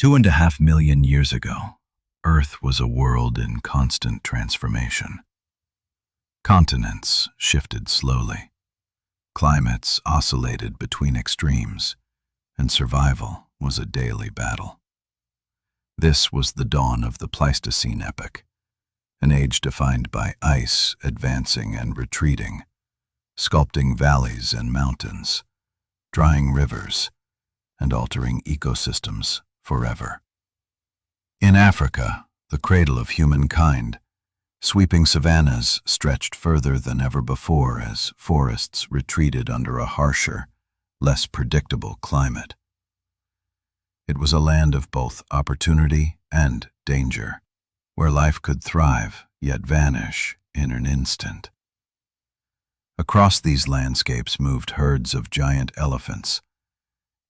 2.5 million years ago, Earth was a world in constant transformation. Continents shifted slowly. Climates oscillated between extremes, and survival was a daily battle. This was the dawn of the Pleistocene epoch, an age defined by ice advancing and retreating, sculpting valleys and mountains, drying rivers, and altering ecosystems forever. In Africa, the cradle of humankind, sweeping savannas stretched further than ever before as forests retreated under a harsher, less predictable climate. It was a land of both opportunity and danger, where life could thrive yet vanish in an instant. Across these landscapes moved herds of giant elephants,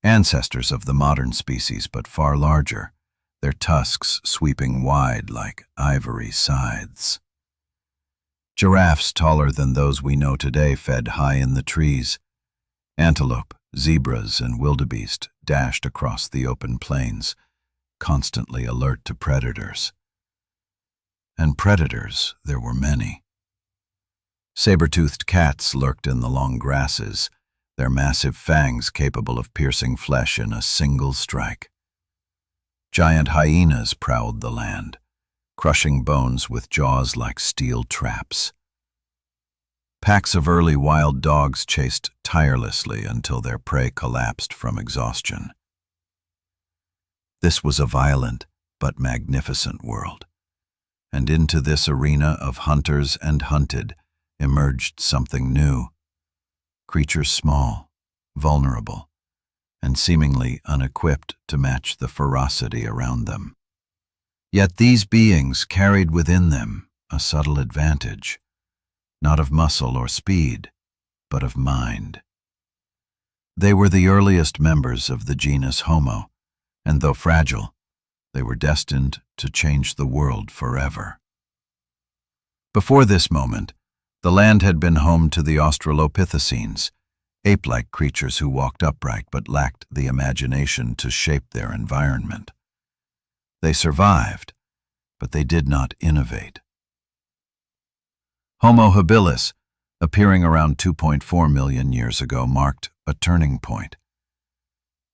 ancestors of the modern species but far larger, their tusks sweeping wide like ivory scythes. Giraffes taller than those we know today fed high in the trees. Antelope, zebras, and wildebeest dashed across the open plains, constantly alert to predators. And predators there were many. Saber-toothed cats lurked in the long grasses, their massive fangs capable of piercing flesh in a single strike. Giant hyenas prowled the land, crushing bones with jaws like steel traps. Packs of early wild dogs chased tirelessly until their prey collapsed from exhaustion. This was a violent but magnificent world, and into this arena of hunters and hunted emerged something new. Creatures small, vulnerable, and seemingly unequipped to match the ferocity around them. Yet these beings carried within them a subtle advantage, not of muscle or speed, but of mind. They were the earliest members of the genus Homo, and though fragile, they were destined to change the world forever. Before this moment, the land had been home to the Australopithecines, ape-like creatures who walked upright but lacked the imagination to shape their environment. They survived, but they did not innovate. Homo habilis, appearing around 2.4 million years ago, marked a turning point.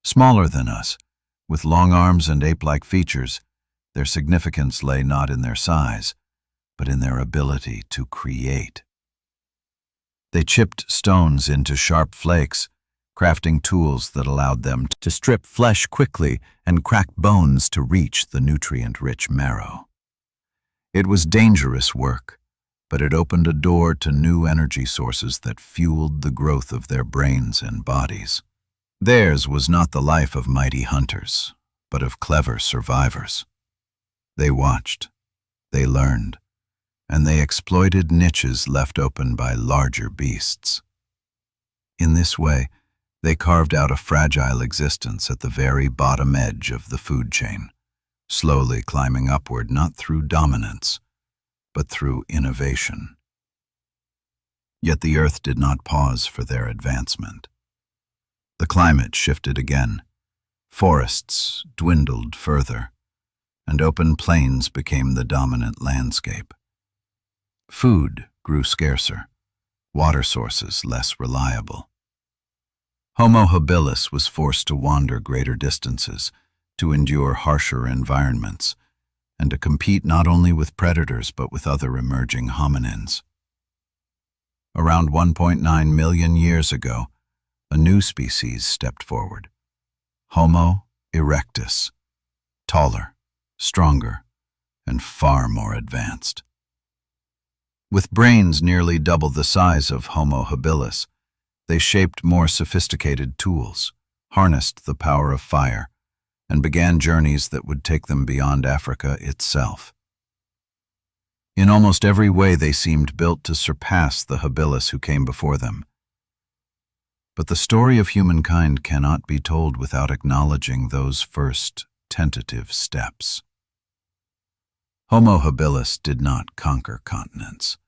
Smaller than us, with long arms and ape-like features, their significance lay not in their size, but in their ability to create. They chipped stones into sharp flakes, crafting tools that allowed them to strip flesh quickly and crack bones to reach the nutrient-rich marrow. It was dangerous work, but it opened a door to new energy sources that fueled the growth of their brains and bodies. Theirs was not the life of mighty hunters, but of clever survivors. They watched, they learned, and they exploited niches left open by larger beasts. In this way, they carved out a fragile existence at the very bottom edge of the food chain, slowly climbing upward not through dominance, but through innovation. Yet the earth did not pause for their advancement. The climate shifted again, forests dwindled further, and open plains became the dominant landscape. Food grew scarcer, water sources less reliable. Homo habilis was forced to wander greater distances, to endure harsher environments, and to compete not only with predators but with other emerging hominins. Around 1.9 million years ago, a new species stepped forward, Homo erectus, taller, stronger, and far more advanced. With brains nearly double the size of Homo habilis, they shaped more sophisticated tools, harnessed the power of fire, and began journeys that would take them beyond Africa itself. In almost every way they seemed built to surpass the habilis who came before them. But the story of humankind cannot be told without acknowledging those first tentative steps. Homo habilis did not conquer continents,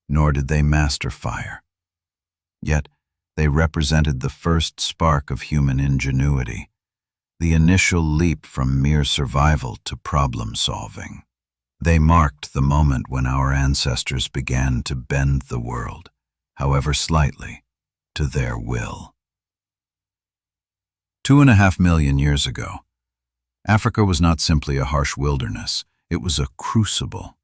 nor did they master fire. Yet they represented the first spark of human ingenuity, the initial leap from mere survival to problem-solving. They marked the moment when our ancestors began to bend the world, however slightly, to their will. 2.5 million years ago, Africa was not simply a harsh wilderness, it was a crucible.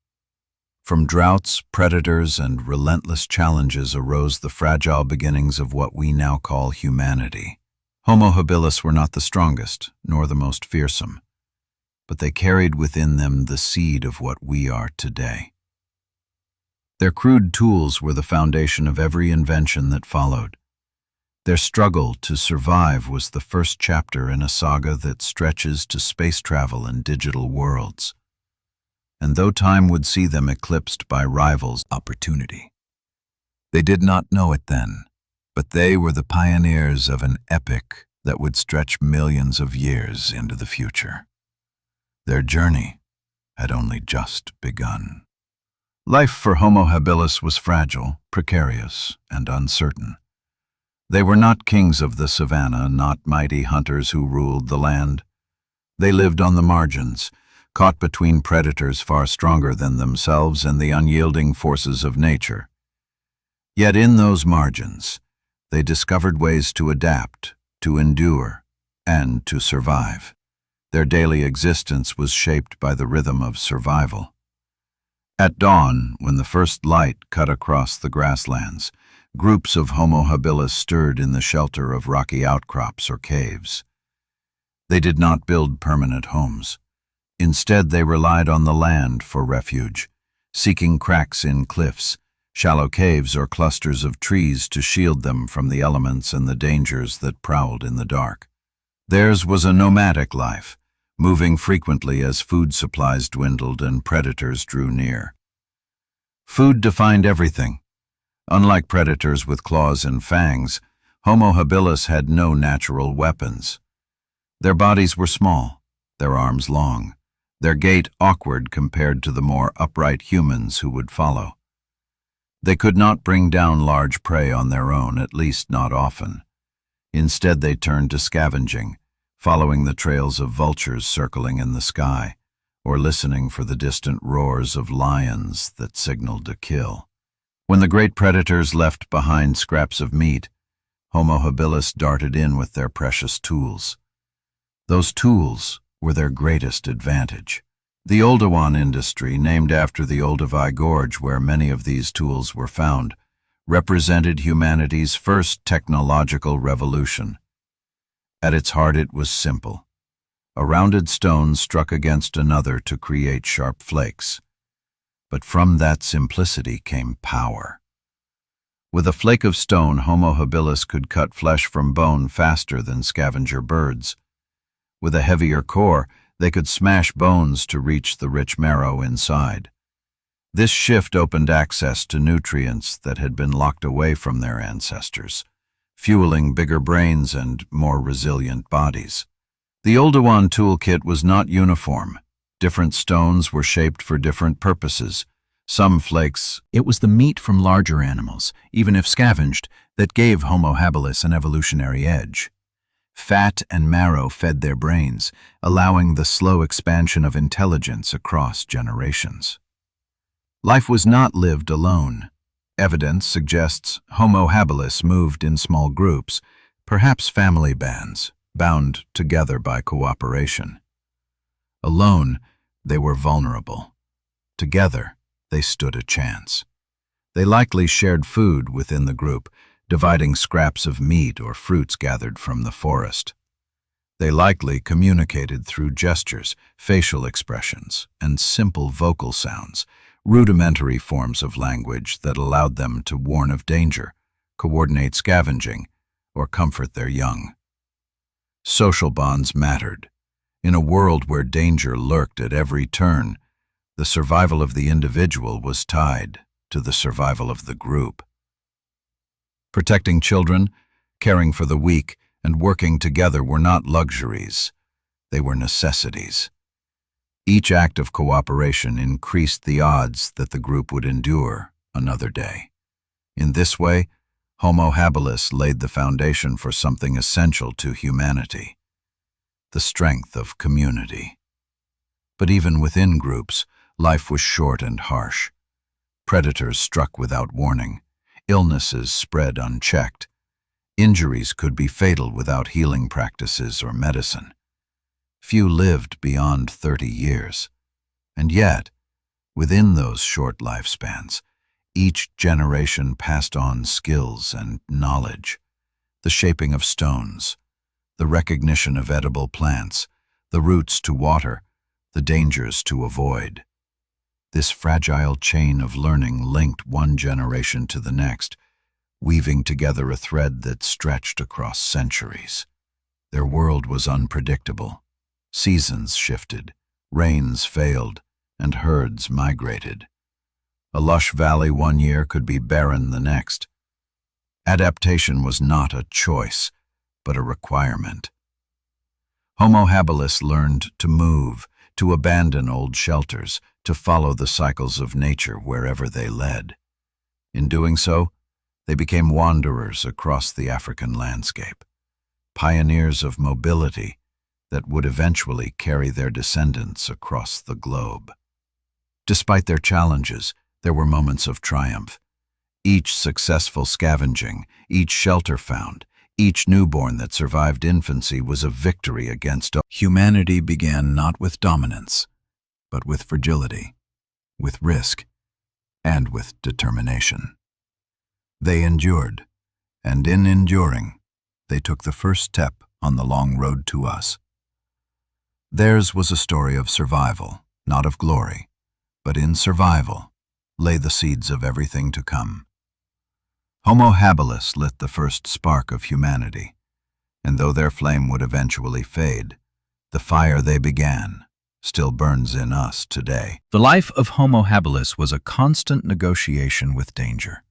From droughts, predators, and relentless challenges arose the fragile beginnings of what we now call humanity. Homo habilis were not the strongest, nor the most fearsome, but they carried within them the seed of what we are today. Their crude tools were the foundation of every invention that followed. Their struggle to survive was the first chapter in a saga that stretches to space travel and digital worlds. And though time would see them eclipsed by rivals' opportunity, they did not know it then, but they were the pioneers of an epic that would stretch millions of years into the future. Their journey had only just begun. Life for Homo habilis was fragile, precarious, and uncertain. They were not kings of the savannah, not mighty hunters who ruled the land. They lived on the margins, caught between predators far stronger than themselves and the unyielding forces of nature. Yet in those margins, they discovered ways to adapt, to endure, and to survive. Their daily existence was shaped by the rhythm of survival. At dawn, when the first light cut across the grasslands, groups of Homo habilis stirred in the shelter of rocky outcrops or caves. They did not build permanent homes. Instead, they relied on the land for refuge, seeking cracks in cliffs, shallow caves, or clusters of trees to shield them from the elements and the dangers that prowled in the dark. Theirs was a nomadic life, moving frequently as food supplies dwindled and predators drew near. Food defined everything. Unlike predators with claws and fangs, Homo habilis had no natural weapons. Their bodies were small, their arms long, their gait awkward compared to the more upright humans who would follow. They could not bring down large prey on their own, at least not often. Instead, they turned to scavenging, following the trails of vultures circling in the sky, or listening for the distant roars of lions that signaled a kill. When the great predators left behind scraps of meat, Homo habilis darted in with their precious tools. Those tools were their greatest advantage. The Oldowan industry, named after the Olduvai Gorge where many of these tools were found, represented humanity's first technological revolution. At its heart it was simple. A rounded stone struck against another to create sharp flakes. But from that simplicity came power. With a flake of stone, Homo habilis could cut flesh from bone faster than scavenger birds. With a heavier core, they could smash bones to reach the rich marrow inside. This shift opened access to nutrients that had been locked away from their ancestors, fueling bigger brains and more resilient bodies. The Oldowan toolkit was not uniform. Different stones were shaped for different purposes. Some flakes— It was the meat from larger animals, even if scavenged, that gave Homo habilis an evolutionary edge. Fat and marrow fed their brains, allowing the slow expansion of intelligence across generations. Life was not lived alone. Evidence suggests Homo habilis moved in small groups, perhaps family bands, bound together by cooperation. Alone, they were vulnerable. Together, they stood a chance. They likely shared food within the group, dividing scraps of meat or fruits gathered from the forest. They likely communicated through gestures, facial expressions, and simple vocal sounds, rudimentary forms of language that allowed them to warn of danger, coordinate scavenging, or comfort their young. Social bonds mattered. In a world where danger lurked at every turn, the survival of the individual was tied to the survival of the group. Protecting children, caring for the weak, and working together were not luxuries. They were necessities. Each act of cooperation increased the odds that the group would endure another day. In this way, Homo habilis laid the foundation for something essential to humanity: the strength of community. But even within groups, life was short and harsh. Predators struck without warning. Illnesses spread unchecked. Injuries could be fatal without healing practices or medicine. Few lived beyond 30 years. And yet, within those short lifespans, each generation passed on skills and knowledge, the shaping of stones, the recognition of edible plants, the routes to water, the dangers to avoid. This fragile chain of learning linked one generation to the next, weaving together a thread that stretched across centuries. Their world was unpredictable. Seasons shifted, rains failed, and herds migrated. A lush valley one year could be barren the next. Adaptation was not a choice, but a requirement. Homo habilis learned to move, to abandon old shelters, to follow the cycles of nature wherever they led. In doing so, they became wanderers across the African landscape, pioneers of mobility that would eventually carry their descendants across the globe. Despite their challenges, there were moments of triumph. Each successful scavenging, each shelter found, each newborn that survived infancy was a victory against humanity. Began not with dominance, but with fragility, with risk, and with determination. They endured, and in enduring, they took the first step on the long road to us. Theirs was a story of survival, not of glory, but in survival lay the seeds of everything to come. Homo habilis lit the first spark of humanity, and though their flame would eventually fade, the fire they began still burns in us today. The life of Homo habilis was a constant negotiation with danger,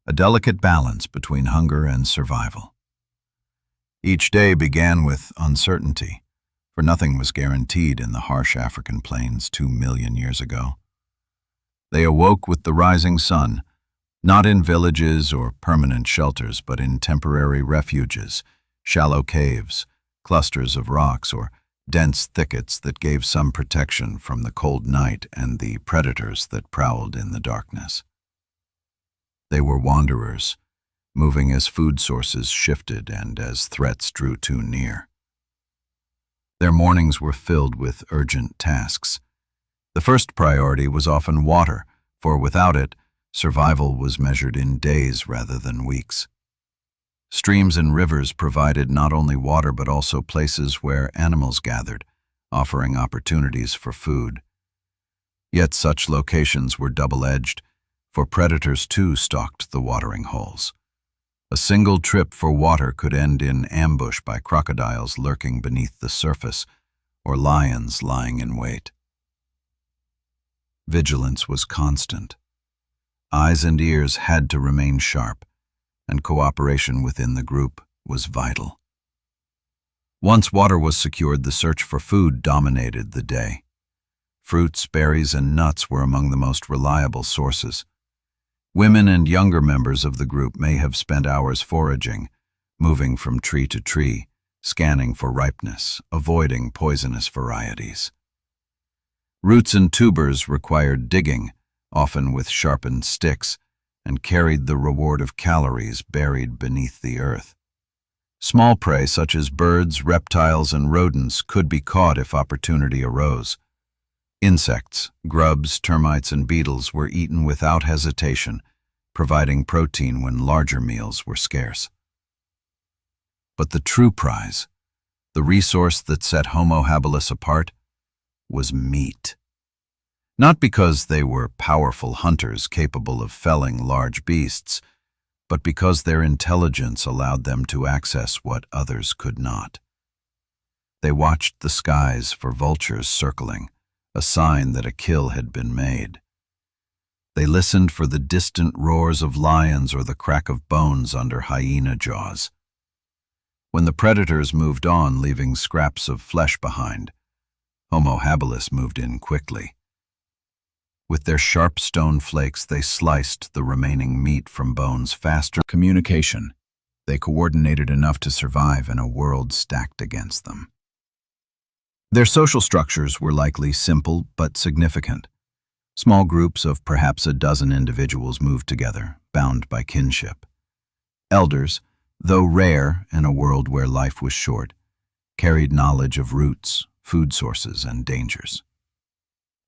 a delicate balance between hunger and survival. Each day began with uncertainty, for nothing was guaranteed in the harsh African plains 2 million years ago. They awoke with the rising sun, not in villages or permanent shelters, but in temporary refuges, shallow caves, clusters of rocks, or dense thickets that gave some protection from the cold night and the predators that prowled in the darkness. They were wanderers, moving as food sources shifted and as threats drew too near. Their mornings were filled with urgent tasks. The first priority was often water, for without it, survival was measured in days rather than weeks. Streams and rivers provided not only water but also places where animals gathered, offering opportunities for food. Yet such locations were double-edged, for predators too stalked the watering holes. A single trip for water could end in ambush by crocodiles lurking beneath the surface or lions lying in wait. Vigilance was constant. Eyes and ears had to remain sharp, and cooperation within the group was vital. Once water was secured, the search for food dominated the day. Fruits, berries, and nuts were among the most reliable sources. Women and younger members of the group may have spent hours foraging, moving from tree to tree, scanning for ripeness, avoiding poisonous varieties. Roots and tubers required digging, often with sharpened sticks, and carried the reward of calories buried beneath the earth. Small prey such as birds, reptiles, and rodents could be caught if opportunity arose. Insects, grubs, termites, and beetles were eaten without hesitation, providing protein when larger meals were scarce. But the true prize, the resource that set Homo habilis apart, was meat. Not because they were powerful hunters capable of felling large beasts, but because their intelligence allowed them to access what others could not. They watched the skies for vultures circling, a sign that a kill had been made. They listened for the distant roars of lions or the crack of bones under hyena jaws. When the predators moved on, leaving scraps of flesh behind, Homo habilis moved in quickly. With their sharp stone flakes, they sliced the remaining meat from bones faster. Communication. They coordinated enough to survive in a world stacked against them. Their social structures were likely simple but significant. Small groups of perhaps a dozen individuals moved together, bound by kinship. Elders, though rare in a world where life was short, carried knowledge of roots, food sources, and dangers.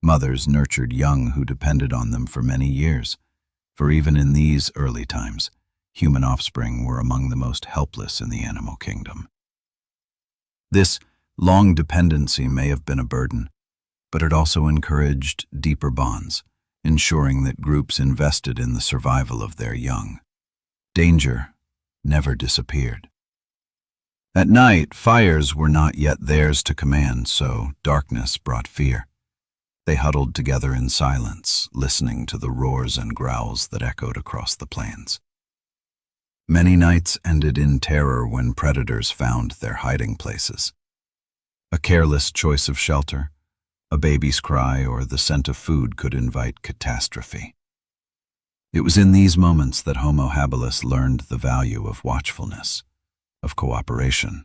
Mothers nurtured young who depended on them for many years, for even in these early times, human offspring were among the most helpless in the animal kingdom. This long dependency may have been a burden, but it also encouraged deeper bonds, ensuring that groups invested in the survival of their young. Danger never disappeared. At night, fires were not yet theirs to command, so darkness brought fear. They huddled together in silence, listening to the roars and growls that echoed across the plains. Many nights ended in terror when predators found their hiding places. A careless choice of shelter, a baby's cry, or the scent of food could invite catastrophe. It was in these moments that Homo habilis learned the value of watchfulness, of cooperation,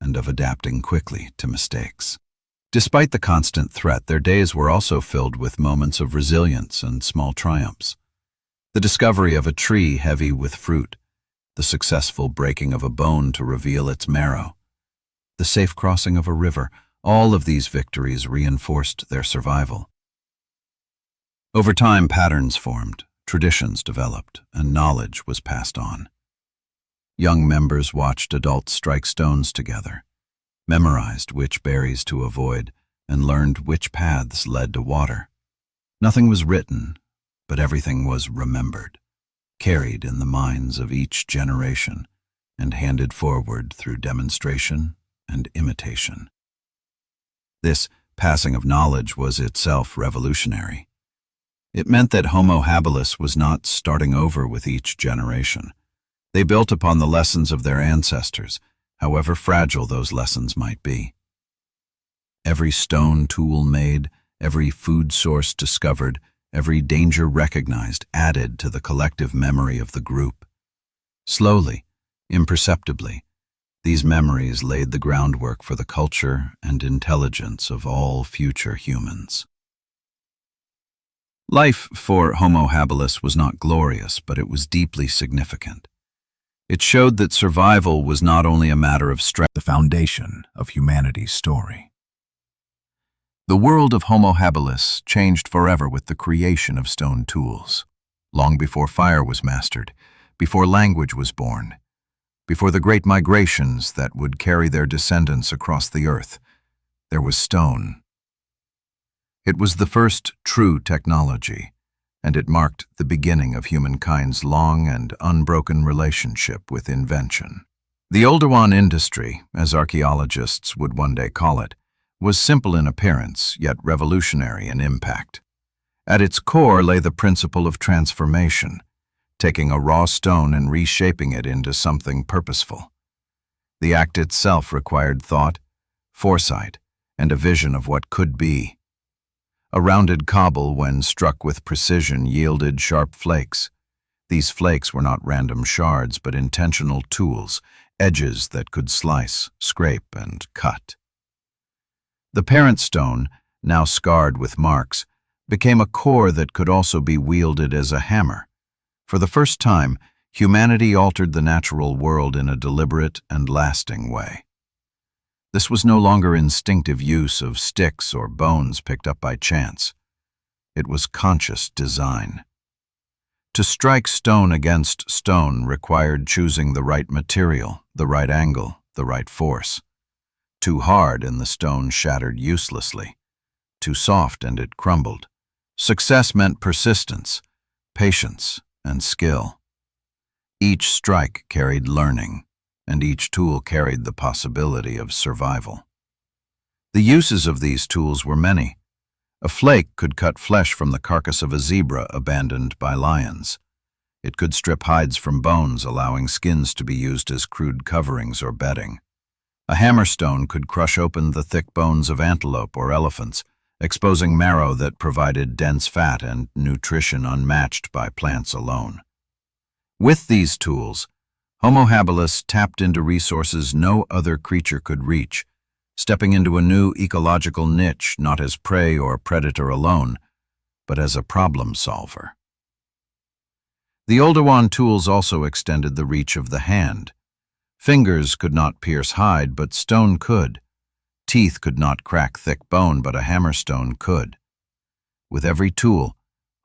and of adapting quickly to mistakes. Despite the constant threat, their days were also filled with moments of resilience and small triumphs. The discovery of a tree heavy with fruit, the successful breaking of a bone to reveal its marrow, the safe crossing of a river, all of these victories reinforced their survival. Over time, patterns formed, traditions developed, and knowledge was passed on. Young members watched adults strike stones together, memorized which berries to avoid, and learned which paths led to water. Nothing was written, but everything was remembered, carried in the minds of each generation, and handed forward through demonstration and imitation. This passing of knowledge was itself revolutionary. It meant that Homo habilis was not starting over with each generation. They built upon the lessons of their ancestors, however fragile those lessons might be. Every stone tool made, every food source discovered, every danger recognized added to the collective memory of the group. Slowly, imperceptibly, these memories laid the groundwork for the culture and intelligence of all future humans. Life for Homo habilis was not glorious, but it was deeply significant. It showed that survival was not only a matter of strength, the foundation of humanity's story. The world of Homo habilis changed forever with the creation of stone tools. Long before fire was mastered, before language was born, before the great migrations that would carry their descendants across the earth, there was stone. It was the first true technology, and it marked the beginning of humankind's long and unbroken relationship with invention. The Oldowan industry, as archaeologists would one day call it, was simple in appearance, yet revolutionary in impact. At its core lay the principle of transformation, taking a raw stone and reshaping it into something purposeful. The act itself required thought, foresight, and a vision of what could be. A rounded cobble, when struck with precision, yielded sharp flakes. These flakes were not random shards, but intentional tools, edges that could slice, scrape, and cut. The parent stone, now scarred with marks, became a core that could also be wielded as a hammer. For the first time, humanity altered the natural world in a deliberate and lasting way. This was no longer instinctive use of sticks or bones picked up by chance. It was conscious design. To strike stone against stone required choosing the right material, the right angle, the right force. Too hard and the stone shattered uselessly. Too soft and it crumbled. Success meant persistence, patience, and skill. Each strike carried learning, and each tool carried the possibility of survival. The uses of these tools were many. A flake could cut flesh from the carcass of a zebra abandoned by lions. It could strip hides from bones, allowing skins to be used as crude coverings or bedding. A hammerstone could crush open the thick bones of antelope or elephants, exposing marrow that provided dense fat and nutrition unmatched by plants alone. With these tools, Homo habilis tapped into resources no other creature could reach, stepping into a new ecological niche not as prey or predator alone, but as a problem solver. The Oldowan tools also extended the reach of the hand. Fingers could not pierce hide, but stone could. Teeth could not crack thick bone, but a hammerstone could. With every tool,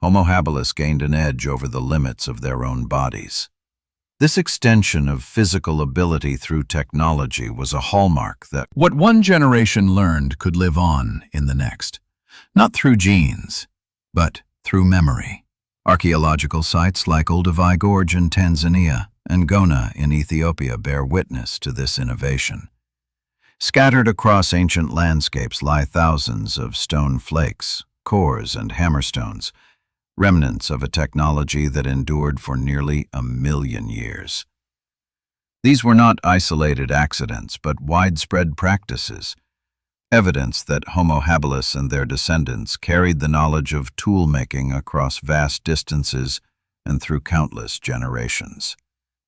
Homo habilis gained an edge over the limits of their own bodies. This extension of physical ability through technology was a hallmark that what one generation learned could live on in the next, not through genes, but through memory. Archaeological sites like Olduvai Gorge in Tanzania and Gona in Ethiopia bear witness to this innovation. Scattered across ancient landscapes lie thousands of stone flakes, cores, and hammerstones, remnants of a technology that endured for nearly 1,000,000 years. These were not isolated accidents, but widespread practices, evidence that Homo habilis and their descendants carried the knowledge of tool-making across vast distances and through countless generations.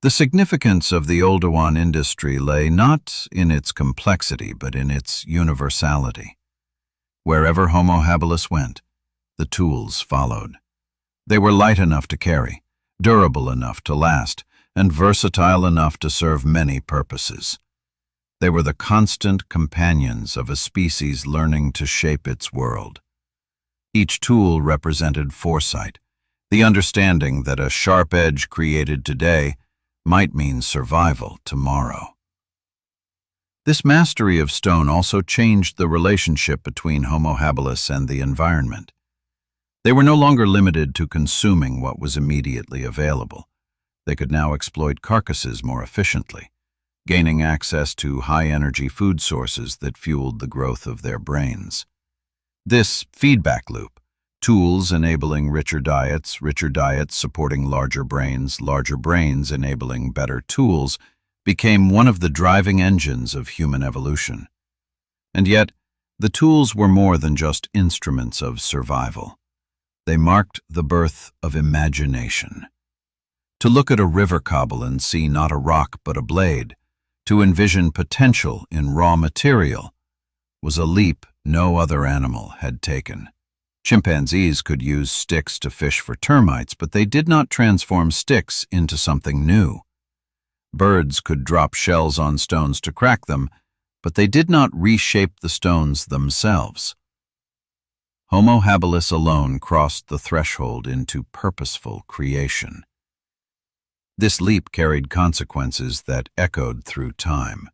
The significance of the Oldowan industry lay not in its complexity, but in its universality. Wherever Homo habilis went, the tools followed. They were light enough to carry, durable enough to last, and versatile enough to serve many purposes. They were the constant companions of a species learning to shape its world. Each tool represented foresight, the understanding that a sharp edge created today might mean survival tomorrow. This mastery of stone also changed the relationship between Homo habilis and the environment. They were no longer limited to consuming what was immediately available. They could now exploit carcasses more efficiently, gaining access to high-energy food sources that fueled the growth of their brains. This feedback loop, tools enabling richer diets supporting larger brains enabling better tools, became one of the driving engines of human evolution. And yet, the tools were more than just instruments of survival. They marked the birth of imagination. To look at a river cobble and see not a rock but a blade, to envision potential in raw material, was a leap no other animal had taken. Chimpanzees could use sticks to fish for termites, but they did not transform sticks into something new. Birds could drop shells on stones to crack them, but they did not reshape the stones themselves. Homo habilis alone crossed the threshold into purposeful creation. This leap carried consequences that echoed through time.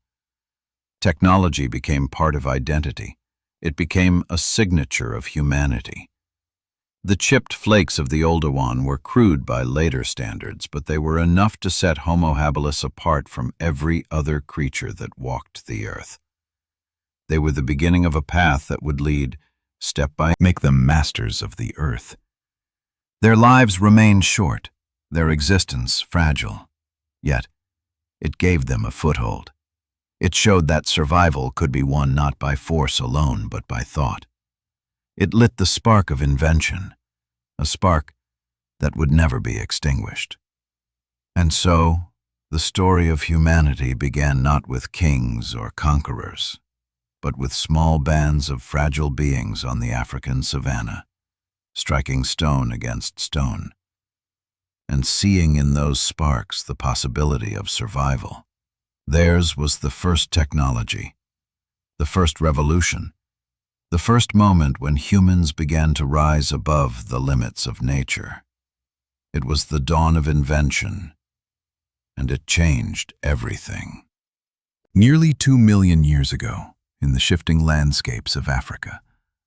Technology became part of identity. It became a signature of humanity. The chipped flakes of the Oldowan were crude by later standards, but they were enough to set Homo habilis apart from every other creature that walked the earth. They were the beginning of a path that would lead, step by step, make them masters of the earth. Their lives remained short, their existence fragile, yet it gave them a foothold. It showed that survival could be won not by force alone, but by thought. It lit the spark of invention, a spark that would never be extinguished. And so, the story of humanity began not with kings or conquerors, but with small bands of fragile beings on the African savanna, striking stone against stone, and seeing in those sparks the possibility of survival. Theirs was the first technology, the first revolution, the first moment when humans began to rise above the limits of nature. It was the dawn of invention, and it changed everything. Nearly 2 million years ago, in the shifting landscapes of Africa,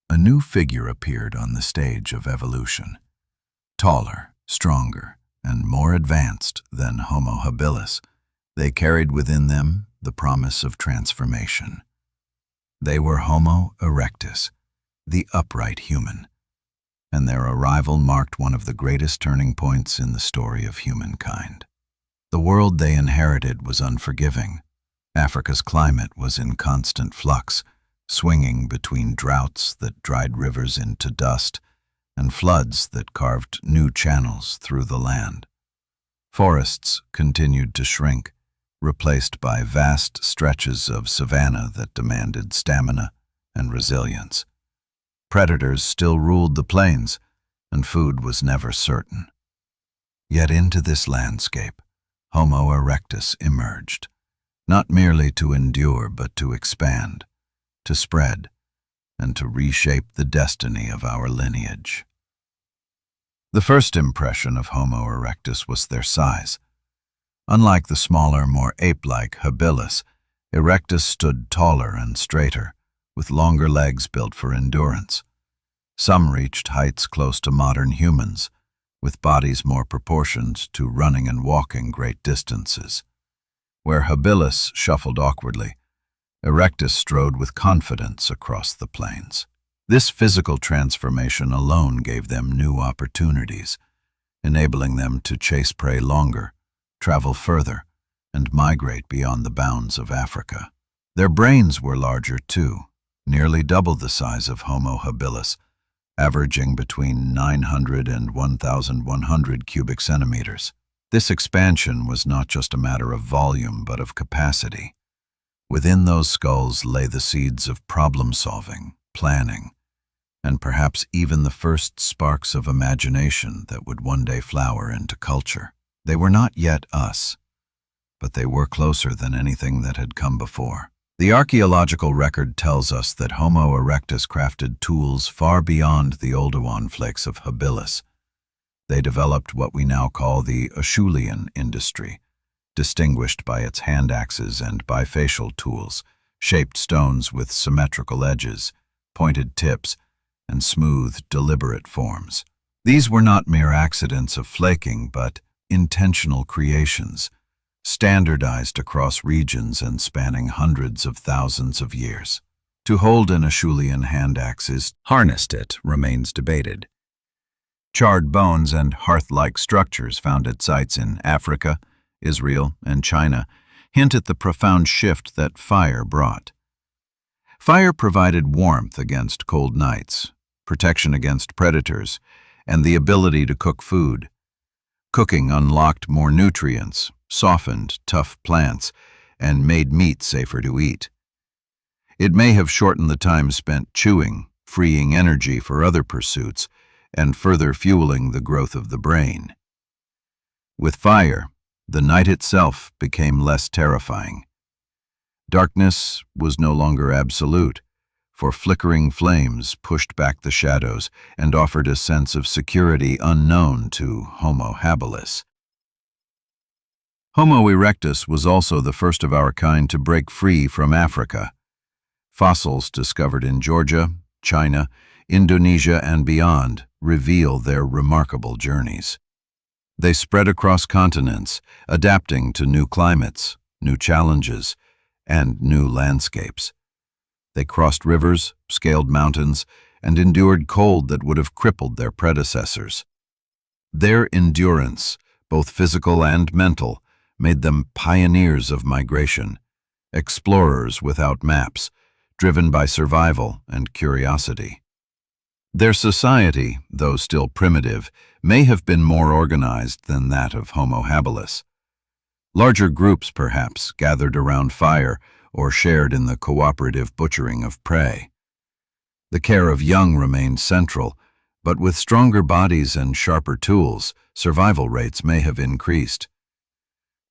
a new figure appeared on the stage of evolution. Taller, stronger, and more advanced than Homo habilis, they carried within them the promise of transformation. They were Homo erectus, the upright human, and their arrival marked one of the greatest turning points in the story of humankind. The world they inherited was unforgiving. Africa's climate was in constant flux, swinging between droughts that dried rivers into dust and floods that carved new channels through the land. Forests continued to shrink, replaced by vast stretches of savanna that demanded stamina and resilience. Predators still ruled the plains, and food was never certain. Yet into this landscape, Homo erectus emerged, not merely to endure but to expand, to spread, and to reshape the destiny of our lineage. The first impression of Homo erectus was their size. Unlike the smaller, more ape-like Habilis, Erectus stood taller and straighter, with longer legs built for endurance. Some reached heights close to modern humans, with bodies more proportioned to running and walking great distances. Where Habilis shuffled awkwardly, Erectus strode with confidence across the plains. This physical transformation alone gave them new opportunities, enabling them to chase prey longer, travel further, and migrate beyond the bounds of Africa. Their brains were larger too, nearly double the size of Homo habilis, averaging between 900 and 1,100 cubic centimeters. This expansion was not just a matter of volume but of capacity. Within those skulls lay the seeds of problem-solving, planning, and perhaps even the first sparks of imagination that would one day flower into culture. They were not yet us, but they were closer than anything that had come before. The archaeological record tells us that Homo erectus crafted tools far beyond the Oldowan flakes of Habilis. They developed what we now call the Acheulean industry, distinguished by its hand axes and bifacial tools, shaped stones with symmetrical edges, pointed tips, and smooth, deliberate forms. These were not mere accidents of flaking, but intentional creations, standardized across regions and spanning hundreds of thousands of years. To hold an Acheulean hand axe is harnessed it remains debated. Charred bones and hearth-like structures found at sites in Africa, Israel, and China hint at the profound shift that fire brought. Fire provided warmth against cold nights, protection against predators, and the ability to cook food. Cooking unlocked more nutrients, softened tough plants, and made meat safer to eat. It may have shortened the time spent chewing, freeing energy for other pursuits, and further fueling the growth of the brain. With fire, the night itself became less terrifying. Darkness was no longer absolute, for flickering flames pushed back the shadows and offered a sense of security unknown to Homo habilis. Homo erectus was also the first of our kind to break free from Africa. Fossils discovered in Georgia, China, Indonesia, and beyond reveal their remarkable journeys. They spread across continents, adapting to new climates, new challenges, and new landscapes. They crossed rivers, scaled mountains, and endured cold that would have crippled their predecessors. Their endurance, both physical and mental, made them pioneers of migration, explorers without maps, driven by survival and curiosity. Their society, though still primitive, may have been more organized than that of Homo habilis. Larger groups, perhaps, gathered around fire or shared in the cooperative butchering of prey. The care of young remained central, but with stronger bodies and sharper tools, survival rates may have increased.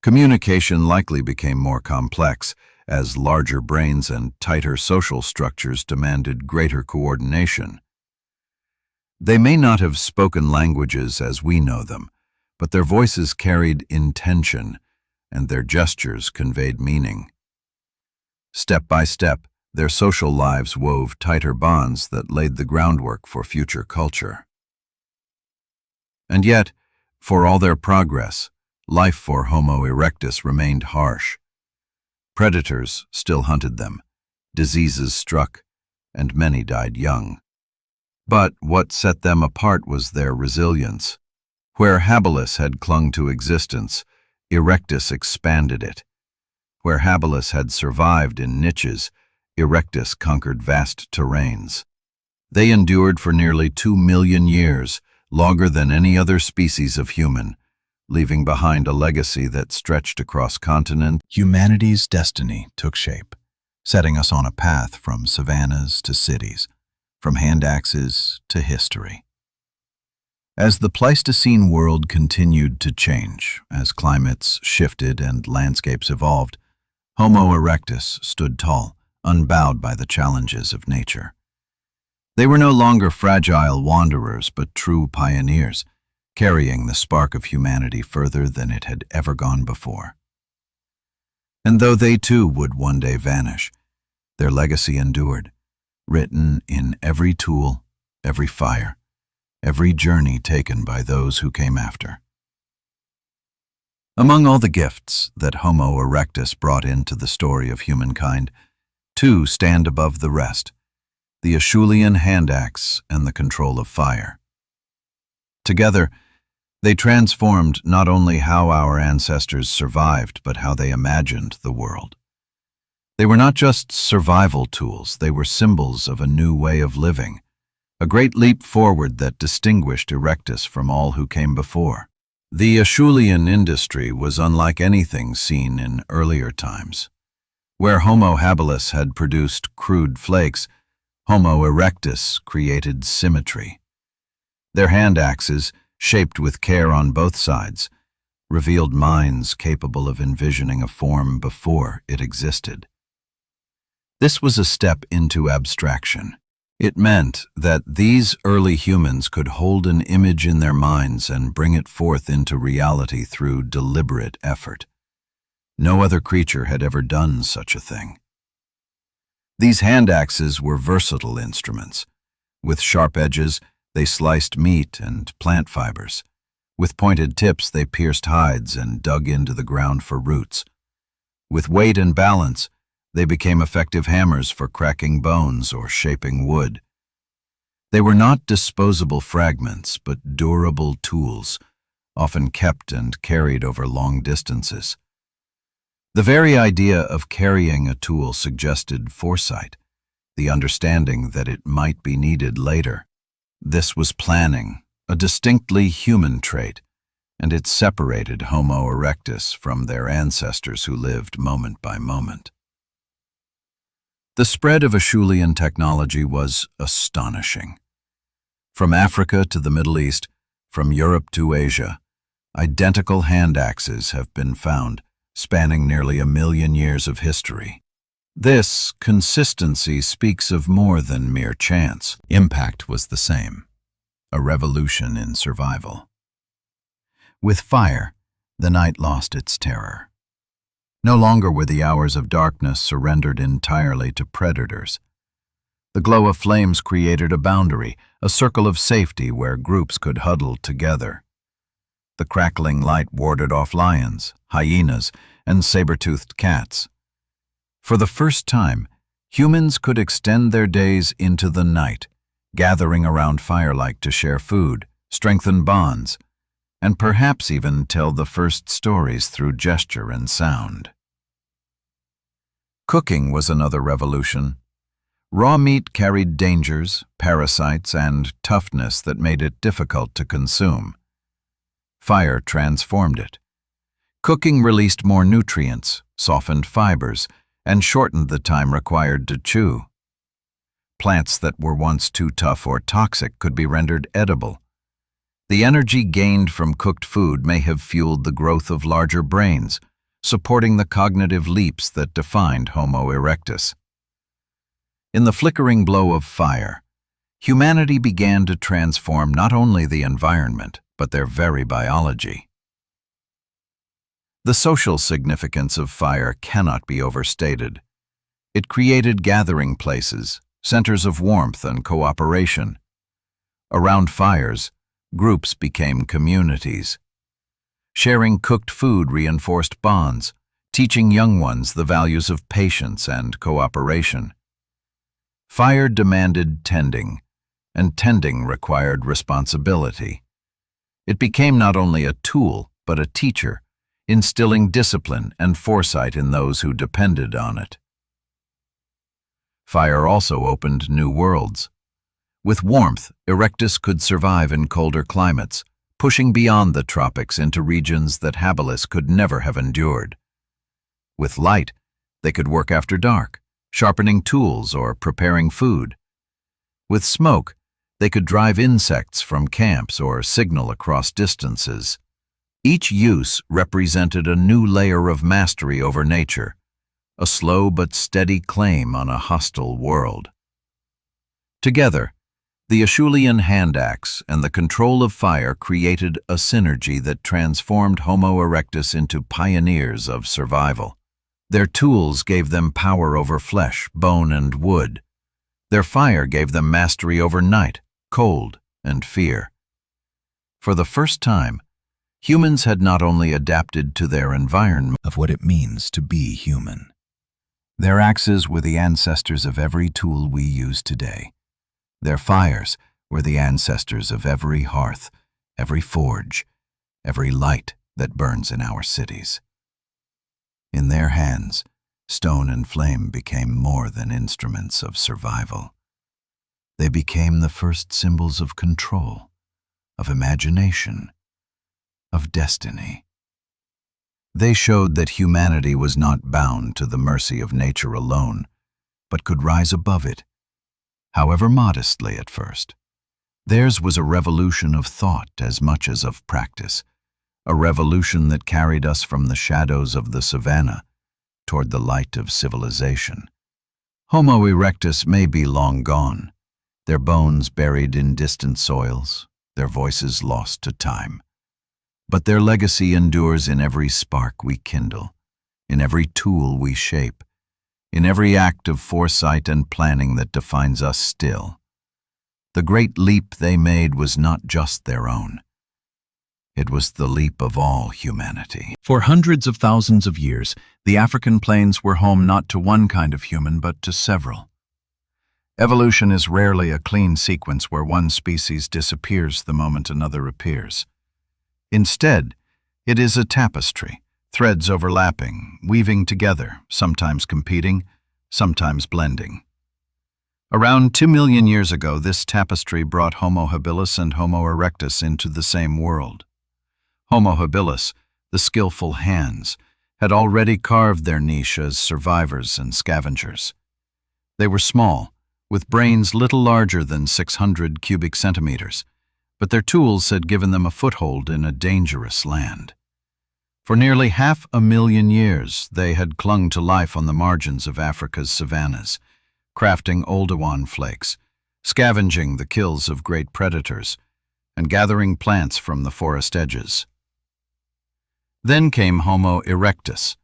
Communication likely became more complex, as larger brains and tighter social structures demanded greater coordination. They may not have spoken languages as we know them, but their voices carried intention, and their gestures conveyed meaning. Step by step, their social lives wove tighter bonds that laid the groundwork for future culture. And yet, for all their progress, life for Homo erectus remained harsh. Predators still hunted them, diseases struck, and many died young. But what set them apart was their resilience. Where Habilis had clung to existence, Erectus expanded it. Where Habilis had survived in niches, Erectus conquered vast terrains. They endured for nearly 2 million years, longer than any other species of human, leaving behind a legacy that stretched across continents. Humanity's destiny took shape, setting us on a path from savannas to cities, from hand axes to history. As the Pleistocene world continued to change, as climates shifted and landscapes evolved, Homo erectus stood tall, unbowed by the challenges of nature. They were no longer fragile wanderers, but true pioneers, carrying the spark of humanity further than it had ever gone before. And though they too would one day vanish, their legacy endured, written in every tool, every fire, every journey taken by those who came after. Among all the gifts that Homo erectus brought into the story of humankind, two stand above the rest: the Acheulean hand axe and the control of fire. Together, they transformed not only how our ancestors survived, but how they imagined the world. They were not just survival tools, they were symbols of a new way of living, a great leap forward that distinguished Erectus from all who came before. The Acheulean industry was unlike anything seen in earlier times. Where Homo habilis had produced crude flakes, Homo erectus created symmetry. Their hand axes, shaped with care on both sides, revealed minds capable of envisioning a form before it existed. This was a step into abstraction. It meant that these early humans could hold an image in their minds and bring it forth into reality through deliberate effort. No other creature had ever done such a thing. These hand axes were versatile instruments. With sharp edges, they sliced meat and plant fibers. With pointed tips, they pierced hides and dug into the ground for roots. With weight and balance, they became effective hammers for cracking bones or shaping wood. They were not disposable fragments, but durable tools, often kept and carried over long distances. The very idea of carrying a tool suggested foresight, the understanding that it might be needed later. This was planning, a distinctly human trait, and it separated Homo erectus from their ancestors who lived moment by moment. The spread of Acheulean technology was astonishing. From Africa to the Middle East, from Europe to Asia, identical hand axes have been found, spanning nearly 1 million years of history. This consistency speaks of more than mere chance. Impact was the same, a revolution in survival. With fire, the night lost its terror. No longer were the hours of darkness surrendered entirely to predators. The glow of flames created a boundary, a circle of safety where groups could huddle together. The crackling light warded off lions, hyenas, and saber-toothed cats. For the first time, humans could extend their days into the night, gathering around firelight to share food, strengthen bonds, and perhaps even tell the first stories through gesture and sound. Cooking was another revolution. Raw meat carried dangers, parasites, and toughness that made it difficult to consume. Fire transformed it. Cooking released more nutrients, softened fibers, and shortened the time required to chew. Plants that were once too tough or toxic could be rendered edible. The energy gained from cooked food may have fueled the growth of larger brains, supporting the cognitive leaps that defined Homo erectus. In the flickering glow of fire, humanity began to transform not only the environment, but their very biology. The social significance of fire cannot be overstated. It created gathering places, centers of warmth and cooperation. Around fires, groups became communities. Sharing cooked food reinforced bonds, teaching young ones the values of patience and cooperation. Fire demanded tending, and tending required responsibility. It became not only a tool, but a teacher, instilling discipline and foresight in those who depended on it. Fire also opened new worlds. With warmth, Erectus could survive in colder climates, pushing beyond the tropics into regions that Habilis could never have endured. With light, they could work after dark, sharpening tools or preparing food. With smoke, they could drive insects from camps or signal across distances. Each use represented a new layer of mastery over nature, a slow but steady claim on a hostile world. Together, the Acheulean hand axe and the control of fire created a synergy that transformed Homo erectus into pioneers of survival. Their tools gave them power over flesh, bone, and wood. Their fire gave them mastery over night, cold, and fear. For the first time, humans had not only adapted to their environment of what it means to be human. Their axes were the ancestors of every tool we use today. Their fires were the ancestors of every hearth, every forge, every light that burns in our cities. In their hands, stone and flame became more than instruments of survival. They became the first symbols of control, of imagination, of destiny. They showed that humanity was not bound to the mercy of nature alone, but could rise above it, however modestly at first. Theirs was a revolution of thought as much as of practice, a revolution that carried us from the shadows of the savannah toward the light of civilization. Homo erectus may be long gone, their bones buried in distant soils, their voices lost to time. But their legacy endures in every spark we kindle, in every tool we shape, in every act of foresight and planning that defines us still. The great leap they made was not just their own. It was the leap of all humanity. For hundreds of thousands of years, the African plains were home not to one kind of human, but to several. Evolution is rarely a clean sequence where one species disappears the moment another appears. Instead, it is a tapestry, threads overlapping, weaving together, sometimes competing, sometimes blending. Around 2 million years ago, this tapestry brought Homo habilis and Homo erectus into the same world. Homo habilis, the skillful hands, had already carved their niche as survivors and scavengers. They were small, with brains little larger than 600 cubic centimeters, but their tools had given them a foothold in a dangerous land. For nearly 500,000 years, they had clung to life on the margins of Africa's savannas, crafting oldowan flakes, scavenging the kills of great predators, and gathering plants from the forest edges. Then came Homo erectus,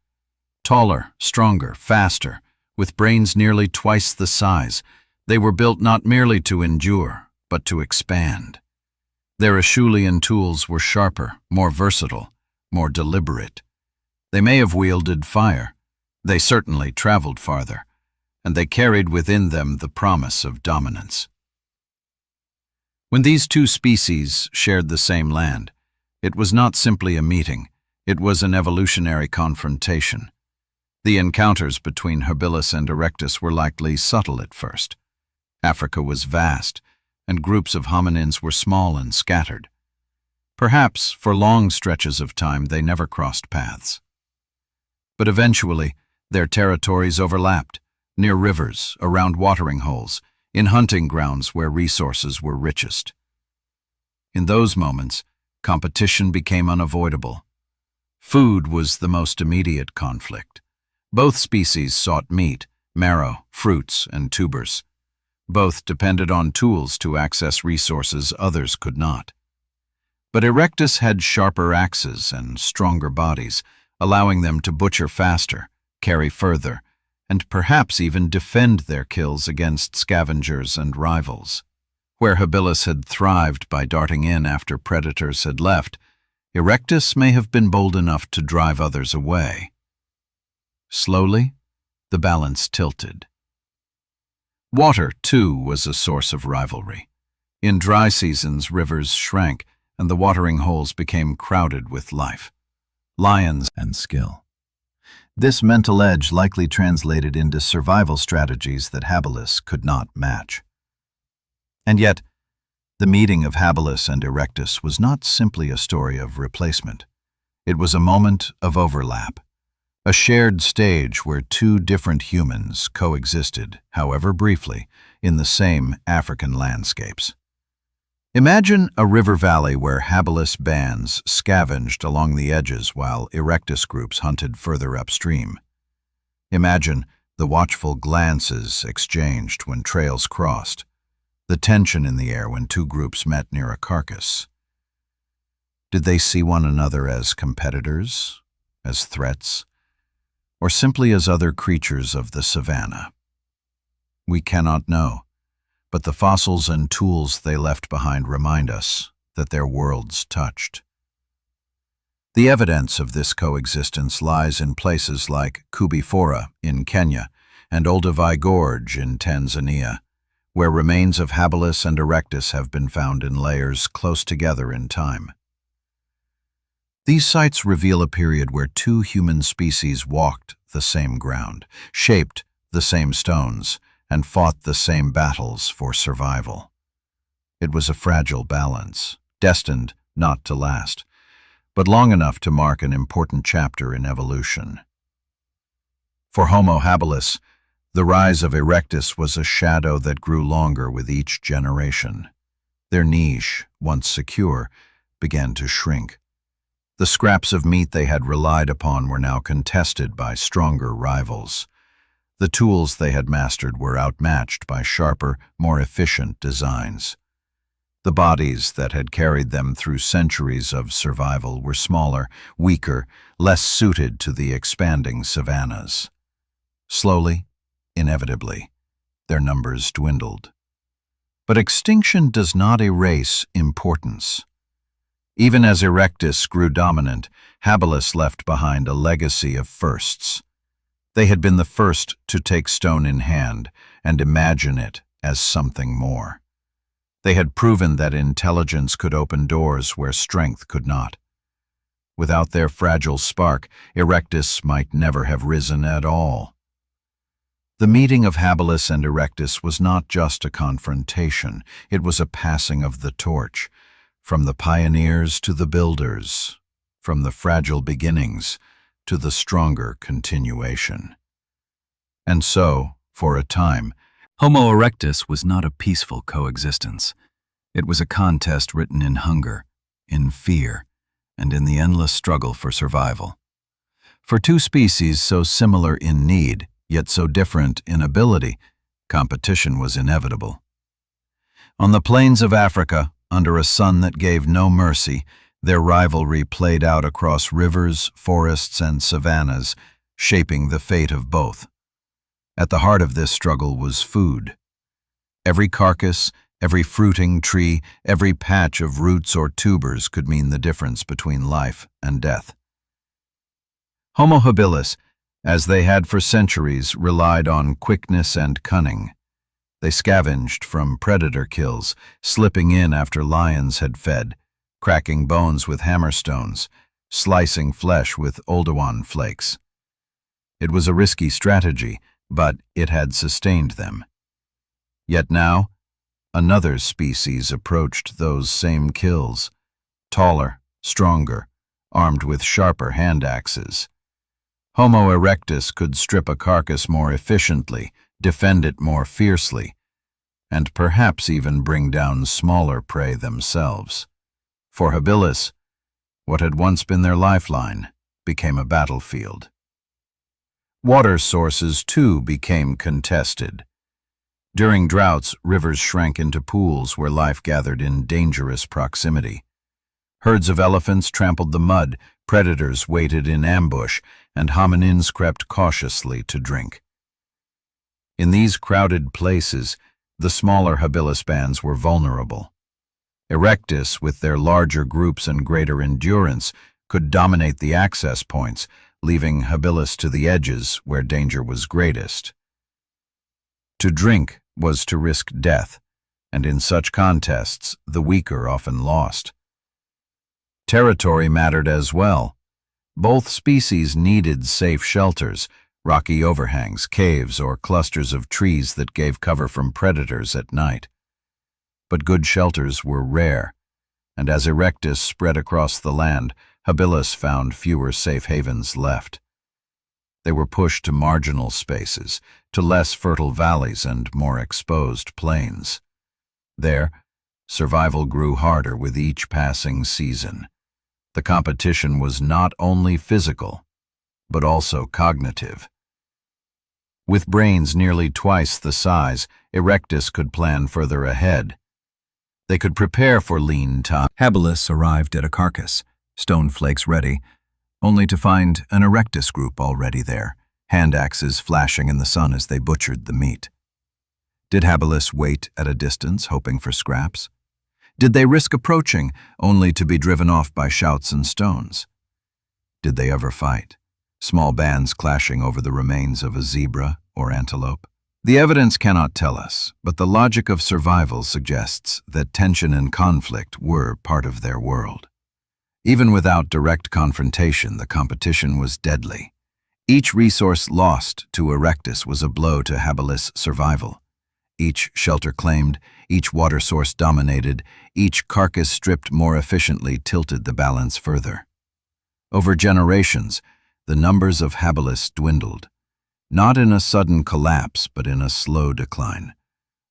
taller, stronger, faster, with brains nearly twice the size. They were built not merely to endure, but to expand. Their Acheulean tools were sharper, more versatile, more deliberate. They may have wielded fire. They certainly traveled farther, and they carried within them the promise of dominance. When these two species shared the same land, it was not simply a meeting, it was an evolutionary confrontation. The encounters between Habilis and Erectus were likely subtle at first. Africa was vast, and groups of hominins were small and scattered. Perhaps, for long stretches of time, they never crossed paths. But eventually, their territories overlapped, near rivers, around watering holes, in hunting grounds where resources were richest. In those moments, competition became unavoidable. Food was the most immediate conflict. Both species sought meat, marrow, fruits, and tubers. Both depended on tools to access resources others could not. But Erectus had sharper axes and stronger bodies, allowing them to butcher faster, carry further, and perhaps even defend their kills against scavengers and rivals. Where Habilis had thrived by darting in after predators had left, Erectus may have been bold enough to drive others away. Slowly, the balance tilted. Water, too, was a source of rivalry. In dry seasons, rivers shrank, and the watering holes became crowded with life, lions, and skill. This mental edge likely translated into survival strategies that Habilis could not match. And yet, The meeting of Habilis and Erectus was not simply a story of replacement. It was a moment of overlap, a shared stage where two different humans coexisted, however briefly, in the same African landscapes. Imagine a river valley where Habilis bands scavenged along the edges while Erectus groups hunted further upstream. Imagine the watchful glances exchanged when trails crossed, the tension in the air when two groups met near a carcass. Did they see one another as competitors, as threats, or simply as other creatures of the savanna? We cannot know, but the fossils and tools they left behind remind us that their worlds touched. The evidence of this coexistence lies in places like Kubifora in Kenya and Olduvai Gorge in Tanzania, where remains of Habilis and Erectus have been found in layers close together in time. These sites reveal a period where two human species walked the same ground, shaped the same stones, and fought the same battles for survival. It was a fragile balance, destined not to last, but long enough to mark an important chapter in evolution. For Homo habilis, the rise of Erectus was a shadow that grew longer with each generation. Their niche, once secure, began to shrink. The scraps of meat they had relied upon were now contested by stronger rivals. The tools they had mastered were outmatched by sharper, more efficient designs. The bodies that had carried them through centuries of survival were smaller, weaker, less suited to the expanding savannas. Slowly, inevitably, their numbers dwindled. But extinction does not erase importance. Even as Erectus grew dominant, Habilis left behind a legacy of firsts. They had been the first to take stone in hand and imagine it as something more. They had proven that intelligence could open doors where strength could not. Without their fragile spark, Erectus might never have risen at all. The meeting of Habilis and Erectus was not just a confrontation, it was a passing of the torch, from the pioneers to the builders, from the fragile beginnings to the stronger continuation. And so, for a time, Homo erectus was not a peaceful coexistence. It was a contest written in hunger, in fear, and in the endless struggle for survival. For two species so similar in need, yet so different in ability, competition was inevitable. On the plains of Africa, under a sun that gave no mercy, their rivalry played out across rivers, forests, and savannas, shaping the fate of both. At the heart of this struggle was food. Every carcass, every fruiting tree, every patch of roots or tubers could mean the difference between life and death. Homo habilis, as they had for centuries, relied on quickness and cunning. They scavenged from predator kills, slipping in after lions had fed, cracking bones with hammerstones, slicing flesh with oldowan flakes. It was a risky strategy, but it had sustained them. Yet now, another species approached those same kills, taller, stronger, armed with sharper hand axes. Homo erectus could strip a carcass more efficiently, defend it more fiercely, and perhaps even bring down smaller prey themselves. For habilis, what had once been their lifeline became a battlefield. Water sources, too, became contested. During droughts, rivers shrank into pools where life gathered in dangerous proximity. Herds of elephants trampled the mud, predators waited in ambush, and hominins crept cautiously to drink. In these crowded places, the smaller habilis bands were vulnerable. Erectus, with their larger groups and greater endurance, could dominate the access points, leaving habilis to the edges where danger was greatest. To drink was to risk death, and in such contests, the weaker often lost. Territory mattered as well. Both species needed safe shelters, rocky overhangs, caves, or clusters of trees that gave cover from predators at night. But good shelters were rare, and as Erectus spread across the land, Habilis found fewer safe havens left. They were pushed to marginal spaces, to less fertile valleys and more exposed plains. There, survival grew harder with each passing season. The competition was not only physical, but also cognitive. With brains nearly twice the size, Erectus could plan further ahead. They could prepare for lean time. Habilis arrived at a carcass, stone flakes ready, only to find an Erectus group already there, hand axes flashing in the sun as they butchered the meat. Did Habilis wait at a distance, hoping for scraps? Did they risk approaching, only to be driven off by shouts and stones? Did they ever fight, small bands clashing over the remains of a zebra or antelope? The evidence cannot tell us, but the logic of survival suggests that tension and conflict were part of their world. Even without direct confrontation, the competition was deadly. Each resource lost to Erectus was a blow to Habilis' survival. Each shelter claimed, each water source dominated, each carcass stripped more efficiently tilted the balance further. Over generations, the numbers of Habilis dwindled, not in a sudden collapse but in a slow decline,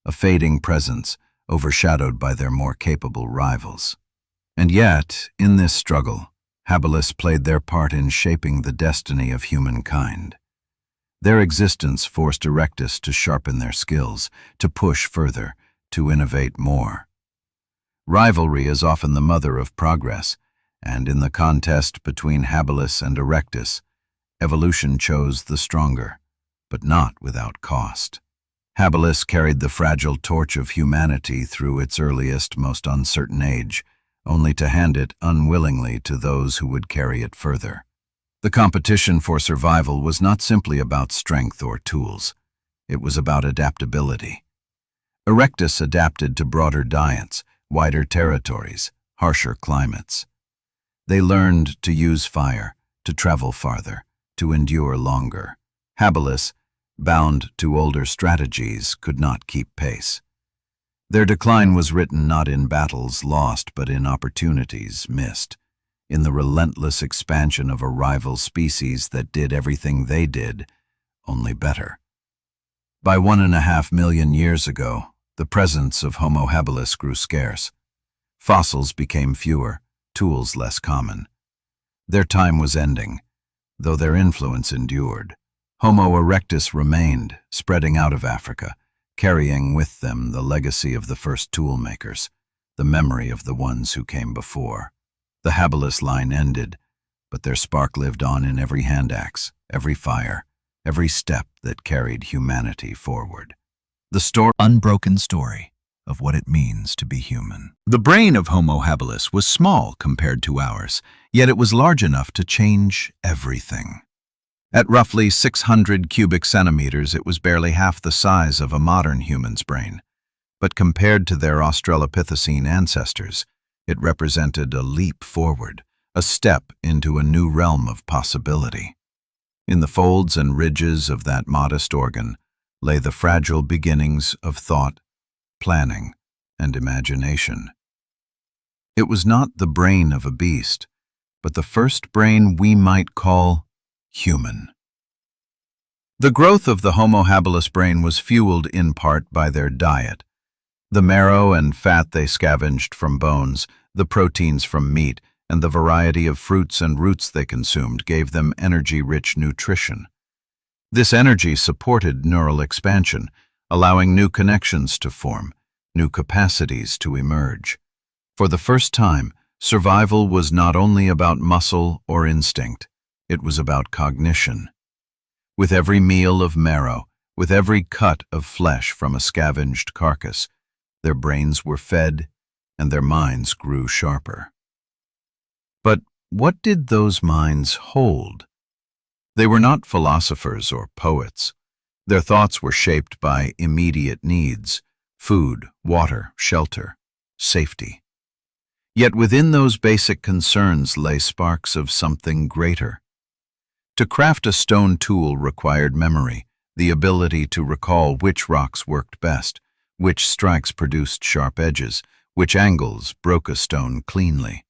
a fading presence overshadowed by their more capable rivals. And yet, in this struggle, Habilis played their part in shaping the destiny of humankind. Their existence forced Erectus to sharpen their skills, to push further, to innovate more. Rivalry is often the mother of progress, and in the contest between Habilis and Erectus, evolution chose the stronger, but not without cost. Habilis carried the fragile torch of humanity through its earliest, most uncertain age, only to hand it unwillingly to those who would carry it further. The competition for survival was not simply about strength or tools. It was about adaptability. Erectus adapted to broader diets, wider territories, harsher climates. They learned to use fire, to travel farther, to endure longer. Habilis, bound to older strategies, could not keep pace. Their decline was written not in battles lost but in opportunities missed, in the relentless expansion of a rival species that did everything they did, only better. By 1.5 million years ago, the presence of Homo habilis grew scarce. Fossils became fewer, tools less common. Their time was ending, though their influence endured. Homo erectus remained, spreading out of Africa, carrying with them the legacy of the first toolmakers, the memory of the ones who came before. The habilis line ended, but their spark lived on in every hand axe, every fire, every step that carried humanity forward. The unbroken story of what it means to be human. The brain of Homo habilis was small compared to ours, yet it was large enough to change everything. At roughly 600 cubic centimeters, it was barely half the size of a modern human's brain. But compared to their Australopithecine ancestors, it represented a leap forward, a step into a new realm of possibility. In the folds and ridges of that modest organ lay the fragile beginnings of thought, planning, and imagination. It was not the brain of a beast, but the first brain we might call human. The growth of the Homo habilis brain was fueled in part by their diet. The marrow and fat they scavenged from bones, the proteins from meat, and the variety of fruits and roots they consumed gave them energy-rich nutrition. This energy supported neural expansion, allowing new connections to form, new capacities to emerge. For the first time, survival was not only about muscle or instinct, it was about cognition. With every meal of marrow, with every cut of flesh from a scavenged carcass, their brains were fed and their minds grew sharper. But what did those minds hold? They were not philosophers or poets. Their thoughts were shaped by immediate needs: food, water, shelter, safety. Yet within those basic concerns lay sparks of something greater. To craft a stone tool required memory, the ability to recall which rocks worked best, Which strikes produced sharp edges, which angles broke a stone cleanly.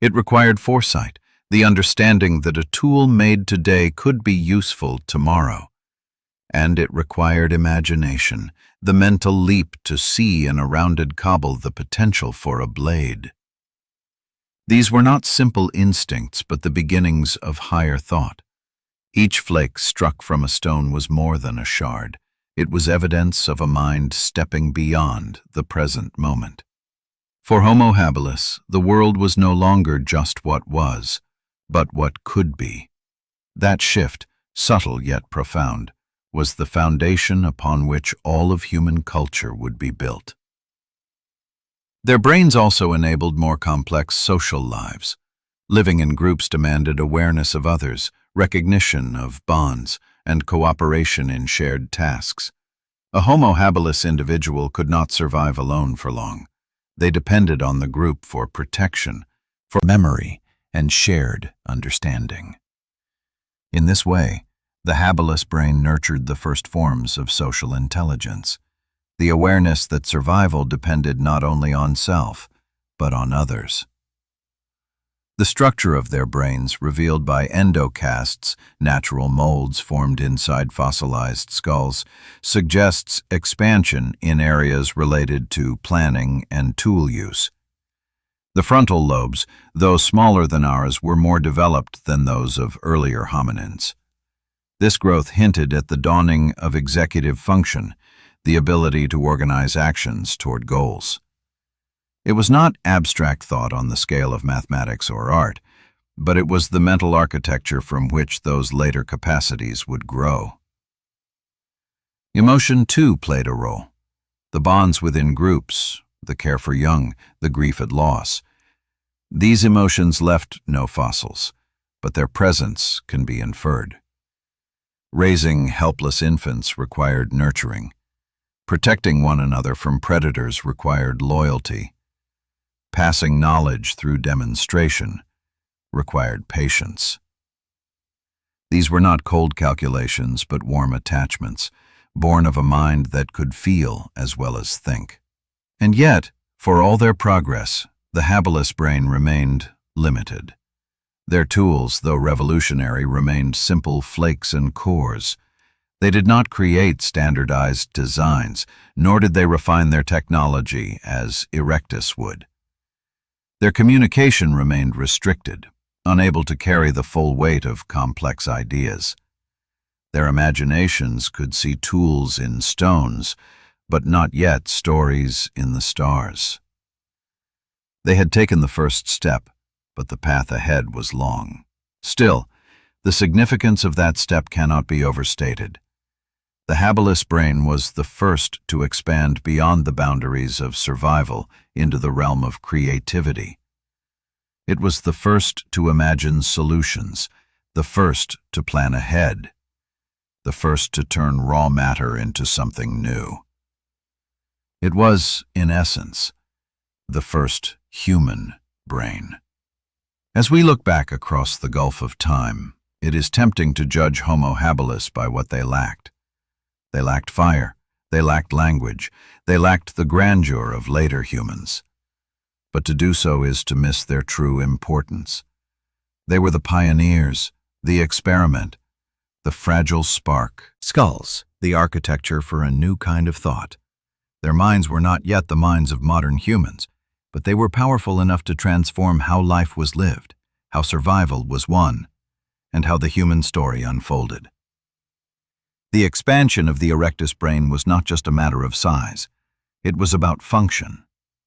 It required foresight, the understanding that a tool made today could be useful tomorrow. And it required imagination, the mental leap to see in a rounded cobble the potential for a blade. These were not simple instincts, but the beginnings of higher thought. Each flake struck from a stone was more than a shard. It was evidence of a mind stepping beyond the present moment. For Homo habilis, the world was no longer just what was, but what could be. That shift, subtle yet profound, was the foundation upon which all of human culture would be built. Their brains also enabled more complex social lives. Living in groups demanded awareness of others, recognition of bonds, and cooperation in shared tasks. A Homo habilis individual could not survive alone for long. They depended on the group for protection, for memory, and shared understanding. In this way, the habilis brain nurtured the first forms of social intelligence, the awareness that survival depended not only on self, but on others. The structure of their brains, revealed by endocasts, natural molds formed inside fossilized skulls, suggests expansion in areas related to planning and tool use. The frontal lobes, though smaller than ours, were more developed than those of earlier hominins. This growth hinted at the dawning of executive function, the ability to organize actions toward goals. It was not abstract thought on the scale of mathematics or art, but it was the mental architecture from which those later capacities would grow. Emotion, too, played a role. The bonds within groups, the care for young, the grief at loss. These emotions left no fossils, but their presence can be inferred. Raising helpless infants required nurturing. Protecting one another from predators required loyalty. Passing knowledge through demonstration required patience. These were not cold calculations, but warm attachments, born of a mind that could feel as well as think. And yet, for all their progress, the habilis brain remained limited. Their tools, though revolutionary, remained simple flakes and cores. They did not create standardized designs, nor did they refine their technology as Erectus would. Their communication remained restricted, unable to carry the full weight of complex ideas. Their imaginations could see tools in stones, but not yet stories in the stars. They had taken the first step, but the path ahead was long. Still, the significance of that step cannot be overstated. The habilis brain was the first to expand beyond the boundaries of survival into the realm of creativity. It was the first to imagine solutions, the first to plan ahead, the first to turn raw matter into something new. It was, in essence, the first human brain. As we look back across the gulf of time, it is tempting to judge Homo habilis by what they lacked. They lacked fire, they lacked language, they lacked the grandeur of later humans. But to do so is to miss their true importance. They were the pioneers, the experiment, the fragile spark. Skulls, the architecture for a new kind of thought. Their minds were not yet the minds of modern humans, but they were powerful enough to transform how life was lived, how survival was won, and how the human story unfolded. The expansion of the Erectus brain was not just a matter of size. It was about function.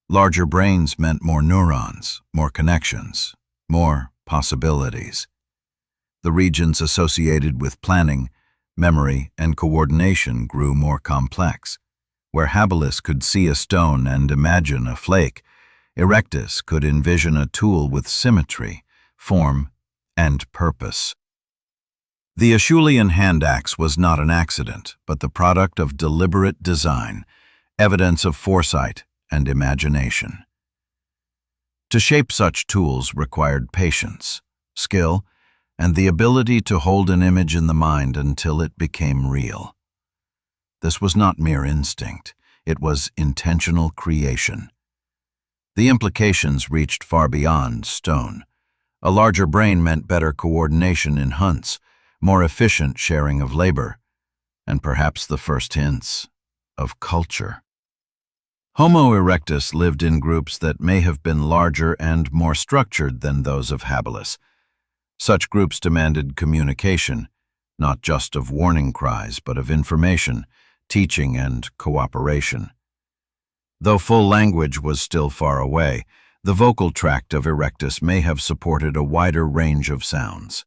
Larger brains meant more neurons, more connections, more possibilities. The regions associated with planning, memory, and coordination grew more complex. Where habilis could see a stone and imagine a flake, Erectus could envision a tool with symmetry, form, and purpose. The Acheulean hand axe was not an accident, but the product of deliberate design, evidence of foresight and imagination. To shape such tools required patience, skill, and the ability to hold an image in the mind until it became real. This was not mere instinct. It was intentional creation. The implications reached far beyond stone. A larger brain meant better coordination in hunts, more efficient sharing of labor, and perhaps the first hints of culture. Homo erectus lived in groups that may have been larger and more structured than those of Habilis. Such groups demanded communication, not just of warning cries, but of information, teaching, and cooperation. Though full language was still far away, the vocal tract of Erectus may have supported a wider range of sounds.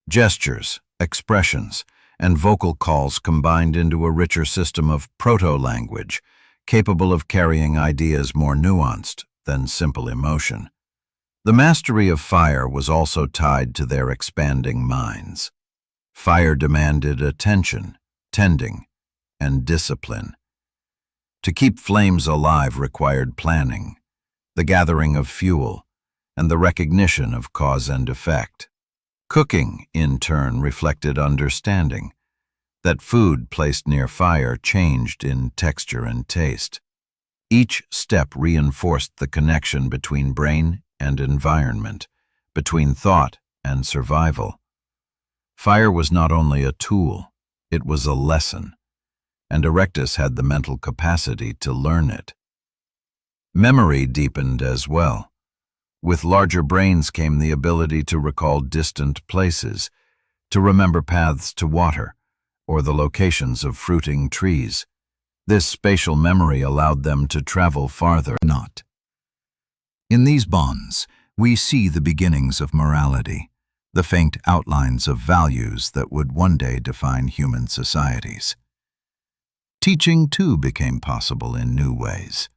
Gestures, expressions, and vocal calls combined into a richer system of proto-language, capable of carrying ideas more nuanced than simple emotion. The mastery of fire was also tied to their expanding minds. Fire demanded attention, tending, and discipline. To keep flames alive required planning, the gathering of fuel, and the recognition of cause and effect. Cooking, in turn, reflected understanding that food placed near fire changed in texture and taste. Each step reinforced the connection between brain and environment, between thought and survival. Fire was not only a tool, it was a lesson, and Erectus had the mental capacity to learn it. Memory deepened as well. With larger brains came the ability to recall distant places, to remember paths to water, or the locations of fruiting trees. This spatial memory allowed them to travel farther. In these bonds, we see the beginnings of morality, the faint outlines of values that would one day define human societies. Teaching, too, became possible in new ways.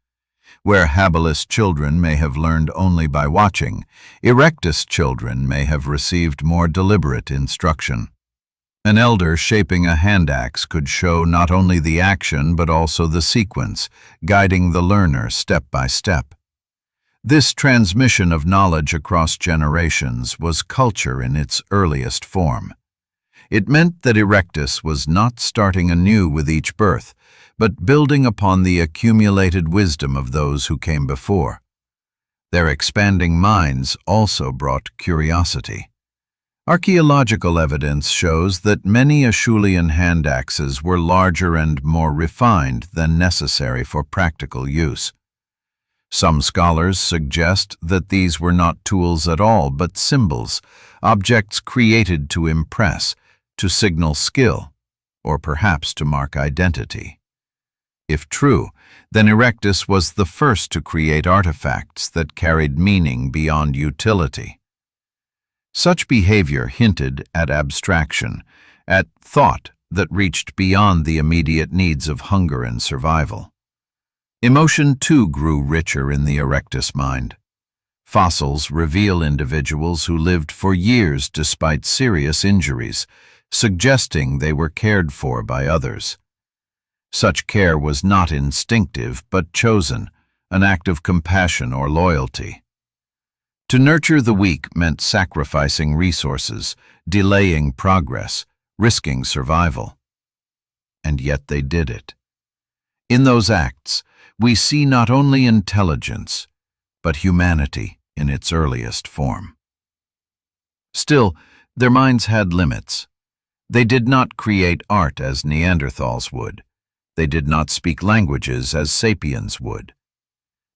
Where Habilis children may have learned only by watching, Erectus children may have received more deliberate instruction. An elder shaping a hand axe could show not only the action but also the sequence, guiding the learner step by step. This transmission of knowledge across generations was culture in its earliest form. It meant that Erectus was not starting anew with each birth, but building upon the accumulated wisdom of those who came before. Their expanding minds also brought curiosity. Archaeological evidence shows that many Acheulean hand axes were larger and more refined than necessary for practical use. Some scholars suggest that these were not tools at all, but symbols, objects created to impress, to signal skill, or perhaps to mark identity. If true, then Erectus was the first to create artifacts that carried meaning beyond utility. Such behavior hinted at abstraction, at thought that reached beyond the immediate needs of hunger and survival. Emotion, too, grew richer in the Erectus mind. Fossils reveal individuals who lived for years despite serious injuries, suggesting they were cared for by others. Such care was not instinctive but chosen, an act of compassion or loyalty. To nurture the weak meant sacrificing resources, delaying progress, risking survival. And yet they did it. In those acts, we see not only intelligence, but humanity in its earliest form. Still, their minds had limits. They did not create art as Neanderthals would. They did not speak languages as sapiens would.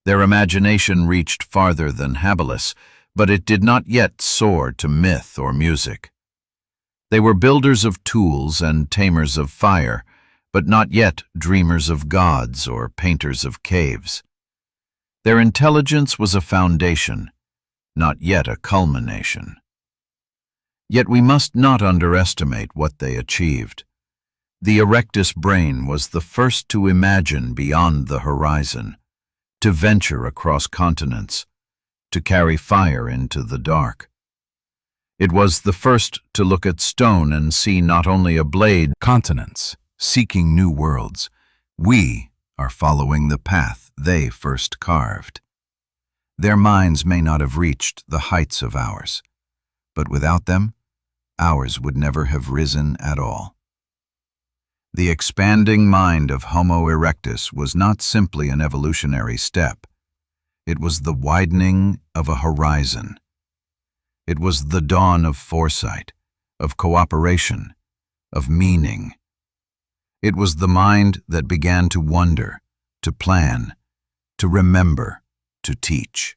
Their imagination reached farther than Habilis, but it did not yet soar to myth or music. They were builders of tools and tamers of fire, but not yet dreamers of gods or painters of caves. Their intelligence was a foundation, not yet a culmination. Yet we must not underestimate what they achieved. The Erectus brain was the first to imagine beyond the horizon, to venture across continents, to carry fire into the dark. It was the first to look at stone and see not only a blade, continents, seeking new worlds. We are following the path they first carved. Their minds may not have reached the heights of ours, but without them, ours would never have risen at all. The expanding mind of Homo erectus was not simply an evolutionary step. It was the widening of a horizon. It was the dawn of foresight, of cooperation, of meaning. It was the mind that began to wonder, to plan, to remember, to teach.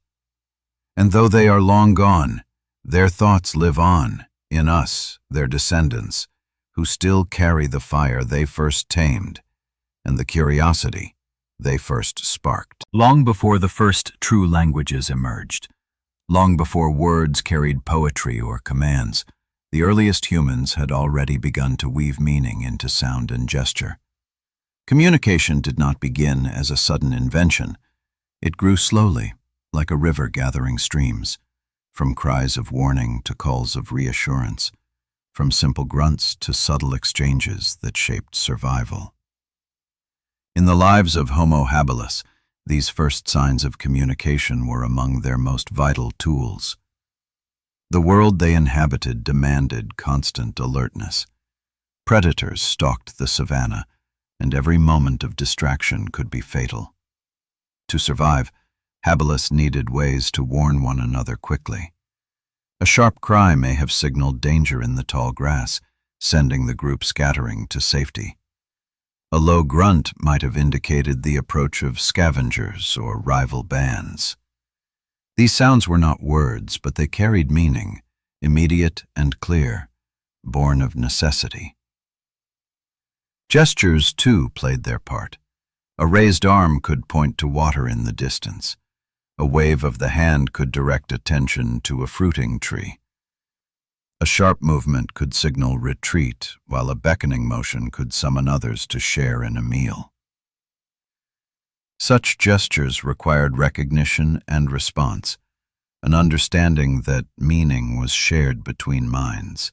And though they are long gone, their thoughts live on, in us, their descendants, who still carry the fire they first tamed, and the curiosity they first sparked. Long before the first true languages emerged, long before words carried poetry or commands, the earliest humans had already begun to weave meaning into sound and gesture. Communication did not begin as a sudden invention. It grew slowly, like a river gathering streams, from cries of warning to calls of reassurance, from simple grunts to subtle exchanges that shaped survival. In the lives of Homo habilis, these first signs of communication were among their most vital tools. The world they inhabited demanded constant alertness. Predators stalked the savanna, and every moment of distraction could be fatal. To survive, habilis needed ways to warn one another quickly. A sharp cry may have signaled danger in the tall grass, sending the group scattering to safety. A low grunt might have indicated the approach of scavengers or rival bands. These sounds were not words, but they carried meaning, immediate and clear, born of necessity. Gestures, too, played their part. A raised arm could point to water in the distance. A wave of the hand could direct attention to a fruiting tree. A sharp movement could signal retreat, while a beckoning motion could summon others to share in a meal. Such gestures required recognition and response, an understanding that meaning was shared between minds.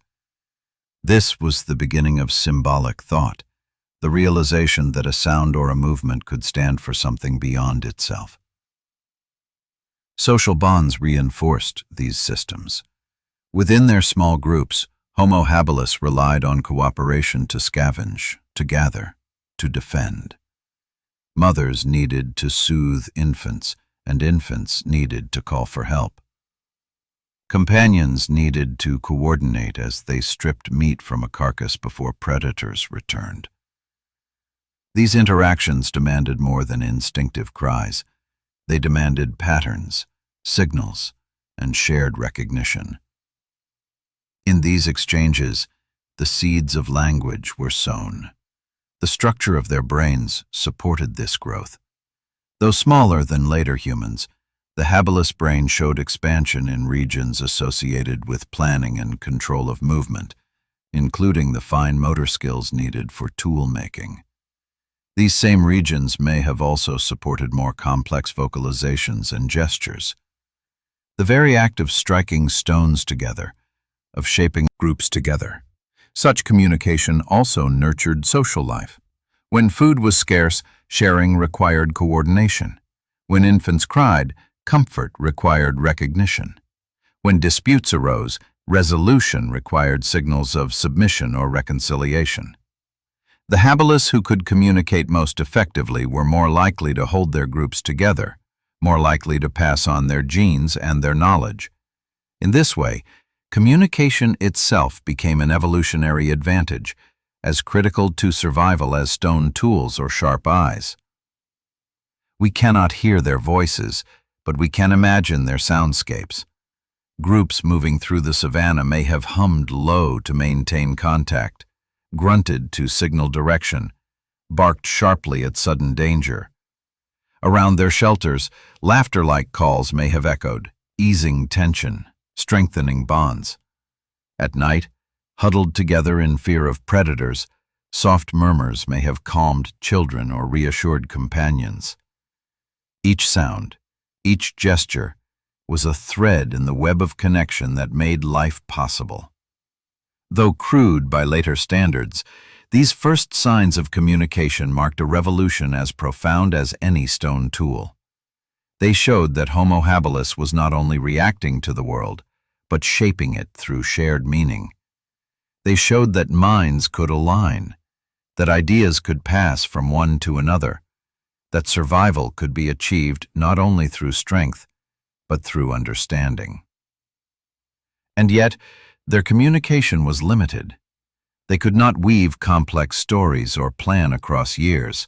This was the beginning of symbolic thought, the realization that a sound or a movement could stand for something beyond itself. Social bonds reinforced these systems. Within their small groups, Homo habilis relied on cooperation to scavenge, to gather, to defend. Mothers needed to soothe infants, and infants needed to call for help. Companions needed to coordinate as they stripped meat from a carcass before predators returned. These interactions demanded more than instinctive cries. They demanded patterns, signals, and shared recognition. In these exchanges, the seeds of language were sown. The structure of their brains supported this growth. Though smaller than later humans, the habilis brain showed expansion in regions associated with planning and control of movement, including the fine motor skills needed for tool making. These same regions may have also supported more complex vocalizations and gestures. The very act of striking stones together, of shaping groups together. Such communication also nurtured social life. When food was scarce, sharing required coordination. When infants cried, comfort required recognition. When disputes arose, resolution required signals of submission or reconciliation. The habilis who could communicate most effectively were more likely to hold their groups together, more likely to pass on their genes and their knowledge. In this way, communication itself became an evolutionary advantage, as critical to survival as stone tools or sharp eyes. We cannot hear their voices, but we can imagine their soundscapes. Groups moving through the savanna may have hummed low to maintain contact, grunted to signal direction, barked sharply at sudden danger. Around their shelters, laughter-like calls may have echoed, easing tension, strengthening bonds. At night, huddled together in fear of predators, soft murmurs may have calmed children or reassured companions. Each sound, each gesture, was a thread in the web of connection that made life possible. Though crude by later standards, these first signs of communication marked a revolution as profound as any stone tool. They showed that Homo habilis was not only reacting to the world, but shaping it through shared meaning. They showed that minds could align, that ideas could pass from one to another, that survival could be achieved not only through strength, but through understanding. And yet, their communication was limited. They could not weave complex stories or plan across years.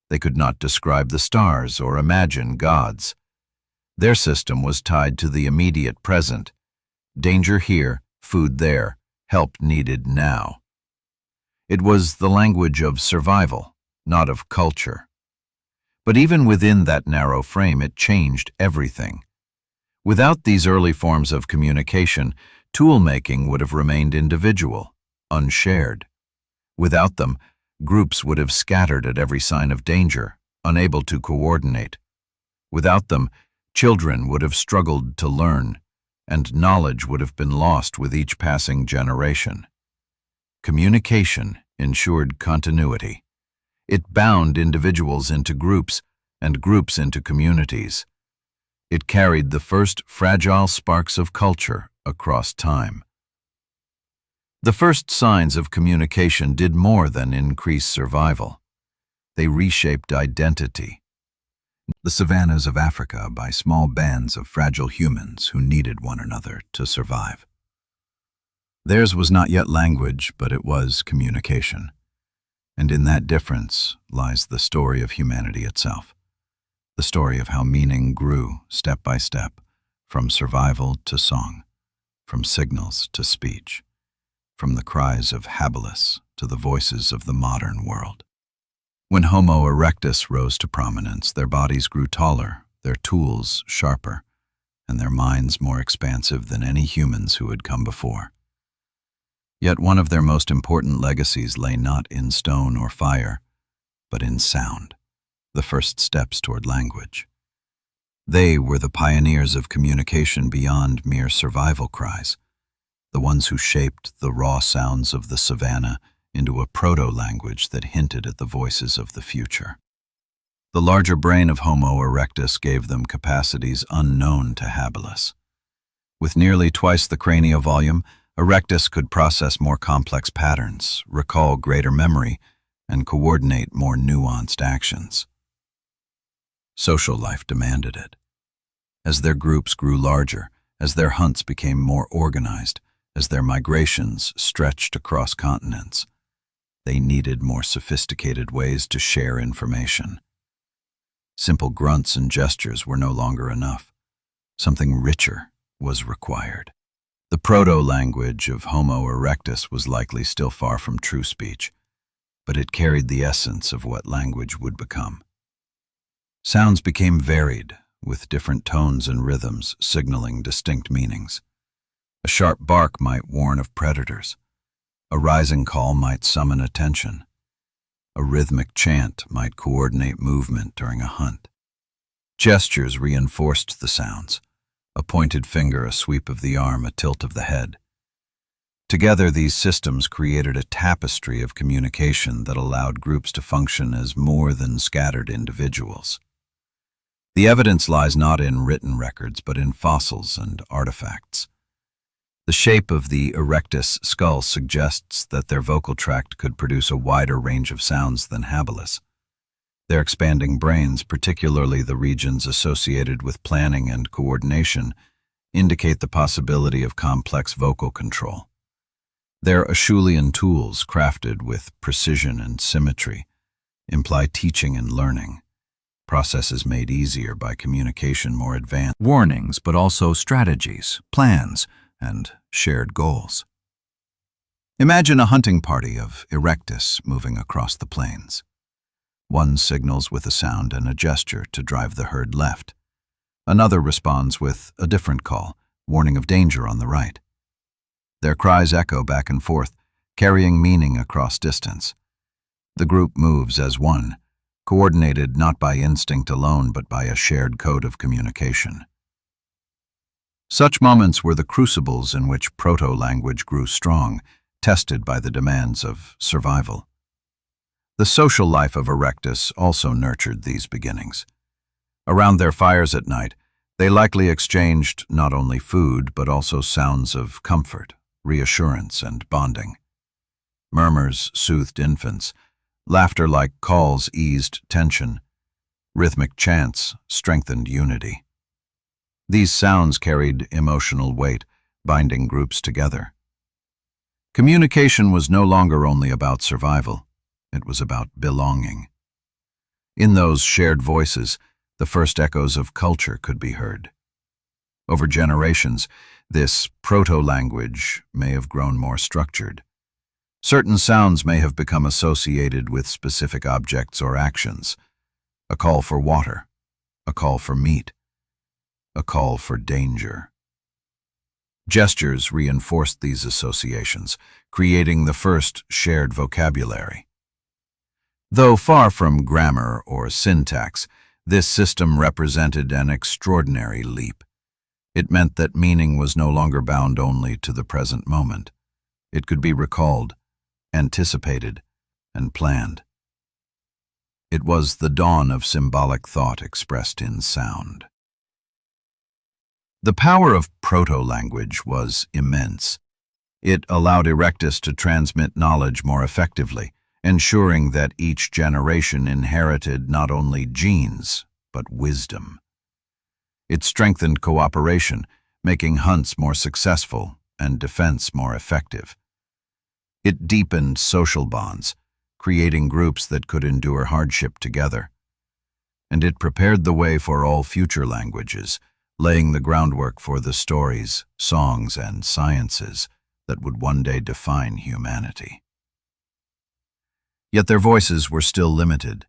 They could not describe the stars or imagine gods. Their system was tied to the immediate present. Danger here, food there, help needed now. It was the language of survival, not of culture. But even within that narrow frame, it changed everything. Without these early forms of communication, tool-making would have remained individual, unshared. Without them, groups would have scattered at every sign of danger, unable to coordinate. Without them, children would have struggled to learn, and knowledge would have been lost with each passing generation. Communication ensured continuity. It bound individuals into groups and groups into communities. It carried the first fragile sparks of culture across time. The first signs of communication did more than increase survival. They reshaped identity. The savannas of Africa by small bands of fragile humans who needed one another to survive. Theirs was not yet language, but it was communication. And in that difference lies the story of humanity itself. The story of how meaning grew step by step, from survival to song, from signals to speech, from the cries of Habilis to the voices of the modern world. When Homo erectus rose to prominence, their bodies grew taller, their tools sharper, and their minds more expansive than any humans who had come before. Yet one of their most important legacies lay not in stone or fire, but in sound, the first steps toward language. They were the pioneers of communication beyond mere survival cries, the ones who shaped the raw sounds of the savanna into a proto-language that hinted at the voices of the future. The larger brain of Homo erectus gave them capacities unknown to Habilis. With nearly twice the cranial volume, Erectus could process more complex patterns, recall greater memory, and coordinate more nuanced actions. Social life demanded it. As their groups grew larger, as their hunts became more organized, as their migrations stretched across continents, they needed more sophisticated ways to share information. Simple grunts and gestures were no longer enough. Something richer was required. The proto-language of Homo erectus was likely still far from true speech, but it carried the essence of what language would become. Sounds became varied, with different tones and rhythms signaling distinct meanings. A sharp bark might warn of predators. A rising call might summon attention. A rhythmic chant might coordinate movement during a hunt. Gestures reinforced the sounds. A pointed finger, a sweep of the arm, a tilt of the head. Together, these systems created a tapestry of communication that allowed groups to function as more than scattered individuals. The evidence lies not in written records, but in fossils and artifacts. The shape of the Erectus skull suggests that their vocal tract could produce a wider range of sounds than Habilis. Their expanding brains, particularly the regions associated with planning and coordination, indicate the possibility of complex vocal control. Their Acheulean tools, crafted with precision and symmetry, imply teaching and learning, processes made easier by communication more advanced. Warnings, but also strategies, plans, and shared goals. Imagine a hunting party of Erectus moving across the plains. One signals with a sound and a gesture to drive the herd left. Another responds with a different call, warning of danger on the right. Their cries echo back and forth, carrying meaning across distance. The group moves as one, coordinated not by instinct alone but by a shared code of communication. Such moments were the crucibles in which proto-language grew strong, tested by the demands of survival. The social life of Erectus also nurtured these beginnings. Around their fires at night, they likely exchanged not only food but also sounds of comfort, reassurance, and bonding. Murmurs soothed infants, Laughter like calls eased tension. Rhythmic chants strengthened unity. These sounds carried emotional weight, binding groups together. Communication was no longer only about survival. It was about belonging. In those shared voices, the first echoes of culture could be heard. Over generations, this proto-language may have grown more structured. Certain sounds may have become associated with specific objects or actions. A call for water, a call for meat, a call for danger. Gestures reinforced these associations, creating the first shared vocabulary. Though far from grammar or syntax, this system represented an extraordinary leap. It meant that meaning was no longer bound only to the present moment. It could be recalled, anticipated, and planned. It was the dawn of symbolic thought expressed in sound. The power of proto-language was immense. It allowed Erectus to transmit knowledge more effectively, ensuring that each generation inherited not only genes, but wisdom. It strengthened cooperation, making hunts more successful and defense more effective. It deepened social bonds, creating groups that could endure hardship together. And it prepared the way for all future languages, laying the groundwork for the stories, songs, and sciences that would one day define humanity. Yet their voices were still limited.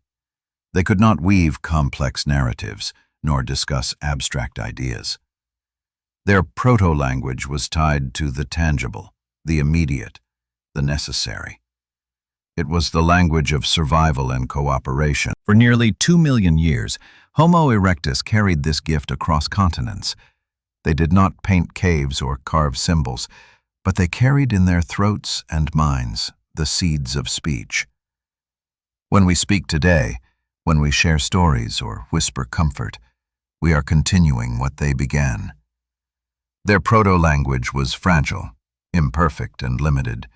They could not weave complex narratives, nor discuss abstract ideas. Their proto-language was tied to the tangible, the immediate, the necessary. It was the language of survival and cooperation. For nearly 2 million years, Homo erectus carried this gift across continents. They did not paint caves or carve symbols, but they carried in their throats and minds the seeds of speech. When we speak today, when we share stories or whisper comfort, we are continuing what they began. Their proto-language was fragile, imperfect, and limited,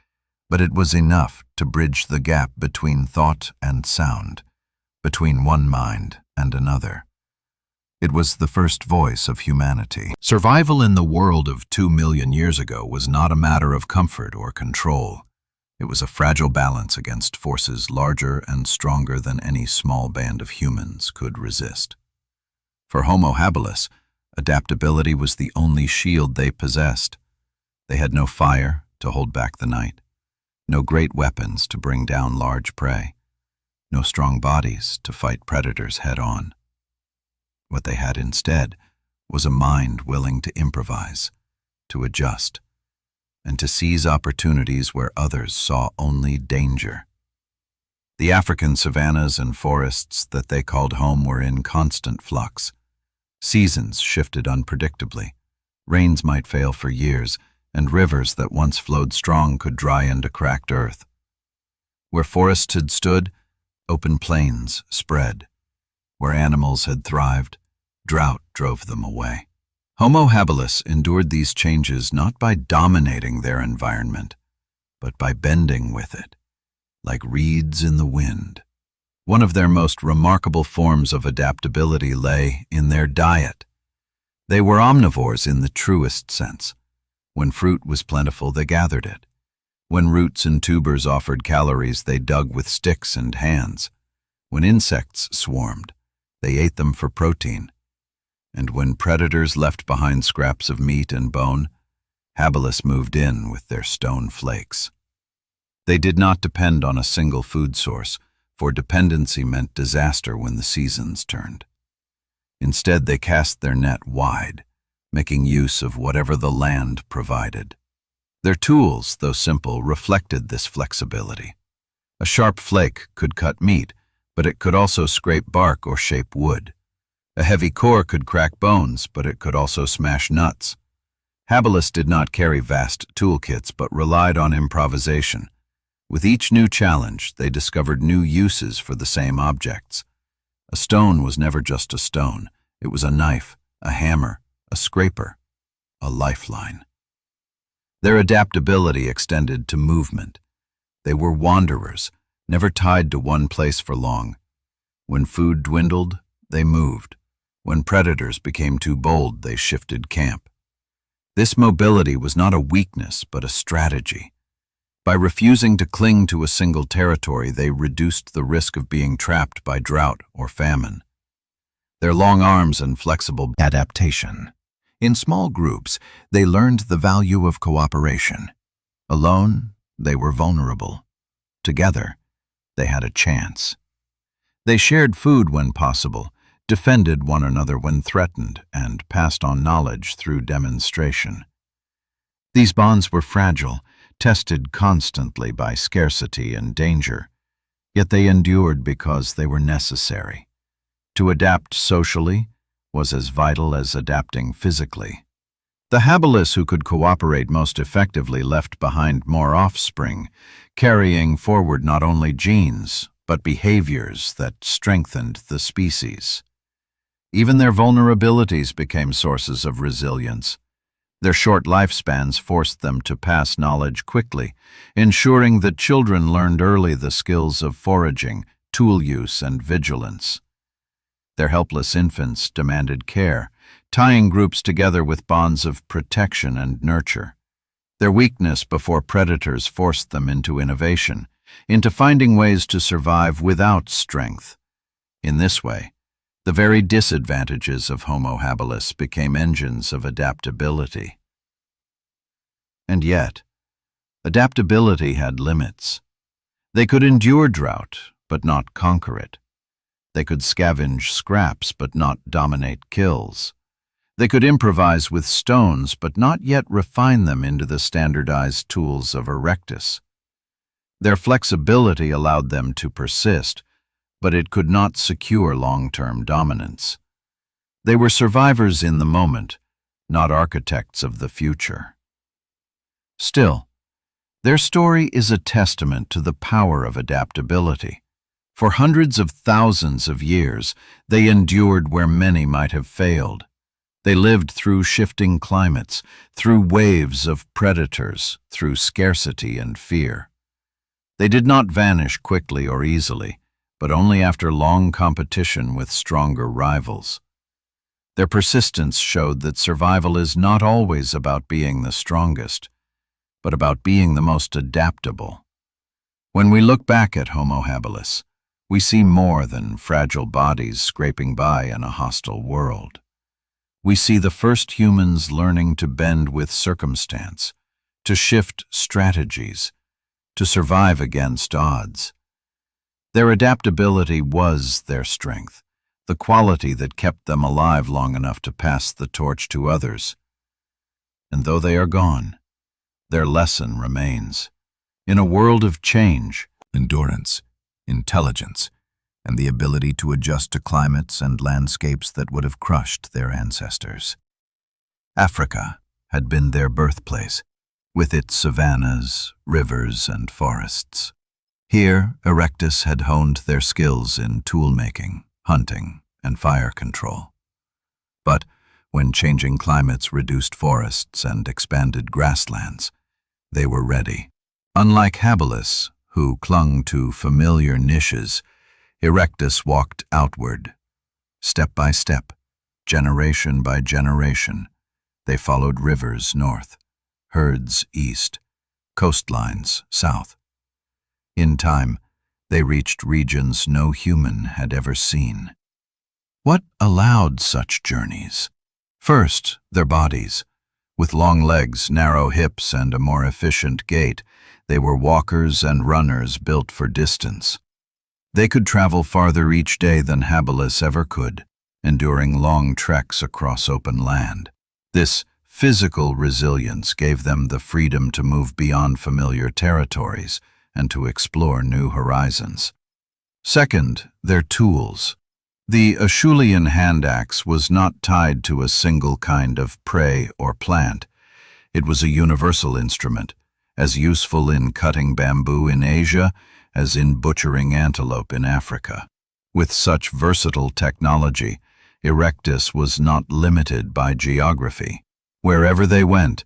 but it was enough to bridge the gap between thought and sound, between one mind and another. It was the first voice of humanity. Survival in the world of 2 million years ago was not a matter of comfort or control. It was a fragile balance against forces larger and stronger than any small band of humans could resist. For Homo habilis, adaptability was the only shield they possessed. They had no fire to hold back the night, no great weapons to bring down large prey, no strong bodies to fight predators head-on. What they had instead was a mind willing to improvise, to adjust, and to seize opportunities where others saw only danger. The African savannas and forests that they called home were in constant flux. Seasons shifted unpredictably. Rains might fail for years, and rivers that once flowed strong could dry into cracked earth. Where forests had stood, open plains spread. Where animals had thrived, drought drove them away. Homo habilis endured these changes not by dominating their environment, but by bending with it, like reeds in the wind. One of their most remarkable forms of adaptability lay in their diet. They were omnivores in the truest sense. When fruit was plentiful, they gathered it. When roots and tubers offered calories, they dug with sticks and hands. When insects swarmed, they ate them for protein. And when predators left behind scraps of meat and bone, habilis moved in with their stone flakes. They did not depend on a single food source, for dependency meant disaster when the seasons turned. Instead, they cast their net wide, making use of whatever the land provided. Their tools, though simple, reflected this flexibility. A sharp flake could cut meat, but it could also scrape bark or shape wood. A heavy core could crack bones, but it could also smash nuts. Habilis did not carry vast toolkits, but relied on improvisation. With each new challenge, they discovered new uses for the same objects. A stone was never just a stone. It was a knife, a hammer, a scraper, a lifeline. Their adaptability extended to movement. They were wanderers, never tied to one place for long. When food dwindled, they moved. When predators became too bold, they shifted camp. This mobility was not a weakness, but a strategy. By refusing to cling to a single territory, they reduced the risk of being trapped by drought or famine. Their long arms and flexible adaptation. In small groups, they learned the value of cooperation. Alone, they were vulnerable. Together, they had a chance. They shared food when possible, defended one another when threatened, and passed on knowledge through demonstration. These bonds were fragile, tested constantly by scarcity and danger, yet they endured because they were necessary. To adapt socially was as vital as adapting physically. The Habilis who could cooperate most effectively left behind more offspring, carrying forward not only genes, but behaviors that strengthened the species. Even their vulnerabilities became sources of resilience. Their short lifespans forced them to pass knowledge quickly, ensuring that children learned early the skills of foraging, tool use, and vigilance. Their helpless infants demanded care, tying groups together with bonds of protection and nurture. Their weakness before predators forced them into innovation, into finding ways to survive without strength. In this way, the very disadvantages of Homo habilis became engines of adaptability. And yet, adaptability had limits. They could endure drought, but not conquer it. They could scavenge scraps, but not dominate kills. They could improvise with stones, but not yet refine them into the standardized tools of Erectus. Their flexibility allowed them to persist, but it could not secure long-term dominance. They were survivors in the moment, not architects of the future. Still, their story is a testament to the power of adaptability. For hundreds of thousands of years, they endured where many might have failed. They lived through shifting climates, through waves of predators, through scarcity and fear. They did not vanish quickly or easily, but only after long competition with stronger rivals. Their persistence showed that survival is not always about being the strongest, but about being the most adaptable. When we look back at Homo habilis, we see more than fragile bodies scraping by in a hostile world. We see the first humans learning to bend with circumstance, to shift strategies, to survive against odds. Their adaptability was their strength, the quality that kept them alive long enough to pass the torch to others. And though they are gone, their lesson remains. In a world of change, endurance, intelligence, and the ability to adjust to climates and landscapes that would have crushed their ancestors. Africa had been their birthplace, with its savannas, rivers, and forests. Here, Erectus had honed their skills in tool-making, hunting, and fire control. But when changing climates reduced forests and expanded grasslands, they were ready. Unlike Habilis, who clung to familiar niches, Erectus walked outward. Step by step, generation by generation, they followed rivers north, herds east, coastlines south. In time, they reached regions no human had ever seen. What allowed such journeys? First, their bodies. With long legs, narrow hips, and a more efficient gait, they were walkers and runners built for distance. They could travel farther each day than Habilis ever could, enduring long treks across open land. This physical resilience gave them the freedom to move beyond familiar territories and to explore new horizons. Second, their tools. The Acheulean hand axe was not tied to a single kind of prey or plant. It was a universal instrument, as useful in cutting bamboo in Asia as in butchering antelope in Africa. With such versatile technology, Erectus was not limited by geography. Wherever they went,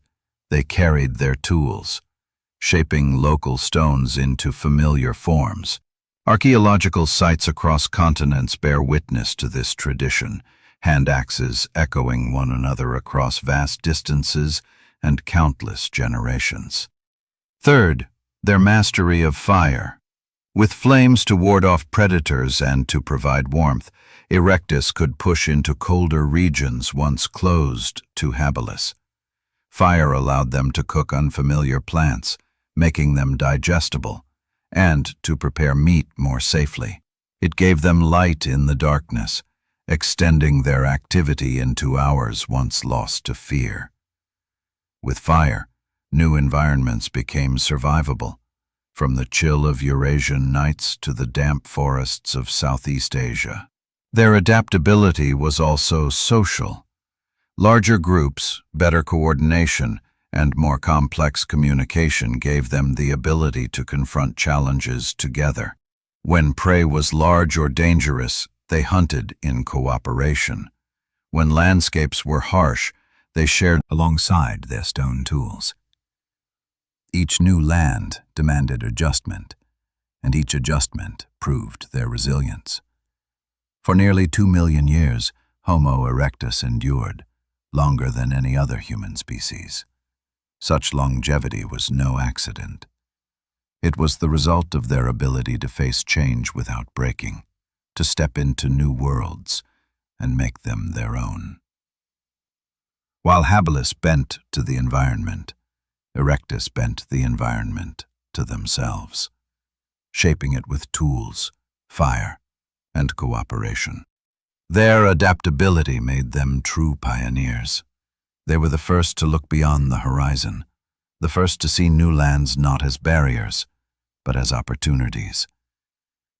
they carried their tools, shaping local stones into familiar forms. Archaeological sites across continents bear witness to this tradition, hand axes echoing one another across vast distances and countless generations. Third, their mastery of fire. With flames to ward off predators and to provide warmth, Erectus could push into colder regions once closed to Habilis. Fire allowed them to cook unfamiliar plants, making them digestible, and to prepare meat more safely. It gave them light in the darkness, extending their activity into hours once lost to fear. With fire, new environments became survivable, from the chill of Eurasian nights to the damp forests of Southeast Asia. Their adaptability was also social. Larger groups, better coordination, and more complex communication gave them the ability to confront challenges together. When prey was large or dangerous, they hunted in cooperation. When landscapes were harsh, they shared alongside their stone tools. Each new land demanded adjustment, and each adjustment proved their resilience. For nearly 2 million years, Homo erectus endured, longer than any other human species. Such longevity was no accident. It was the result of their ability to face change without breaking, to step into new worlds and make them their own. While Habilis bent to the environment, Erectus bent the environment to themselves, shaping it with tools, fire, and cooperation. Their adaptability made them true pioneers. They were the first to look beyond the horizon, the first to see new lands not as barriers, but as opportunities.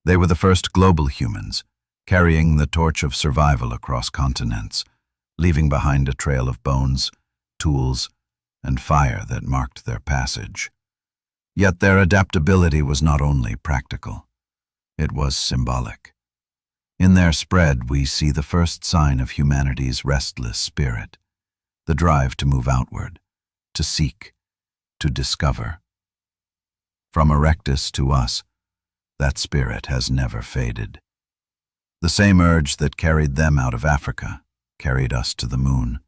They were the first global humans, carrying the torch of survival across continents, leaving behind a trail of bones, tools, and fire that marked their passage. Yet their adaptability was not only practical, it was symbolic. In their spread, we see the first sign of humanity's restless spirit, the drive to move outward, to seek, to discover. From Erectus to us, that spirit has never faded. The same urge that carried them out of Africa carried us to the moon,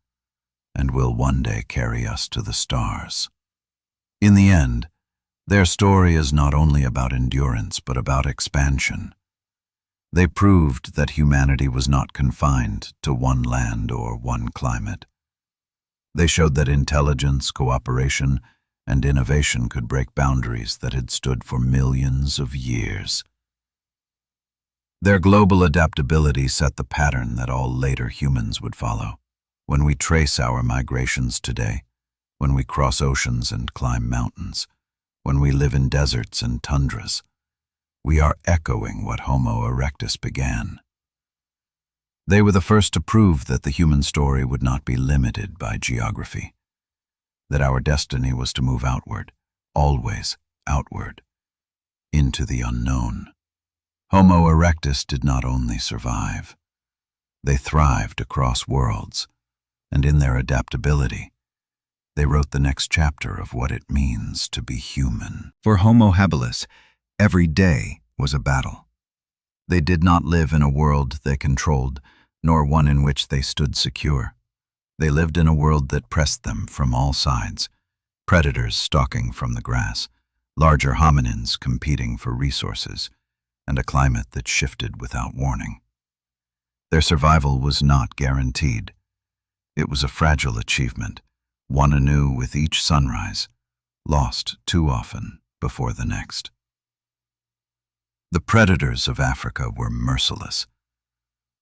and will one day carry us to the stars. In the end, their story is not only about endurance, but about expansion. They proved that humanity was not confined to one land or one climate. They showed that intelligence, cooperation, and innovation could break boundaries that had stood for millions of years. Their global adaptability set the pattern that all later humans would follow. When we trace our migrations today, when we cross oceans and climb mountains, when we live in deserts and tundras, we are echoing what Homo erectus began. They were the first to prove that the human story would not be limited by geography, that our destiny was to move outward, always outward, into the unknown. Homo erectus did not only survive, they thrived across worlds, and in their adaptability, they wrote the next chapter of what it means to be human. For Homo habilis, every day was a battle. They did not live in a world they controlled, nor one in which they stood secure. They lived in a world that pressed them from all sides, predators stalking from the grass, larger hominins competing for resources, and a climate that shifted without warning. Their survival was not guaranteed. It was a fragile achievement, won anew with each sunrise, lost too often before the next. The predators of Africa were merciless.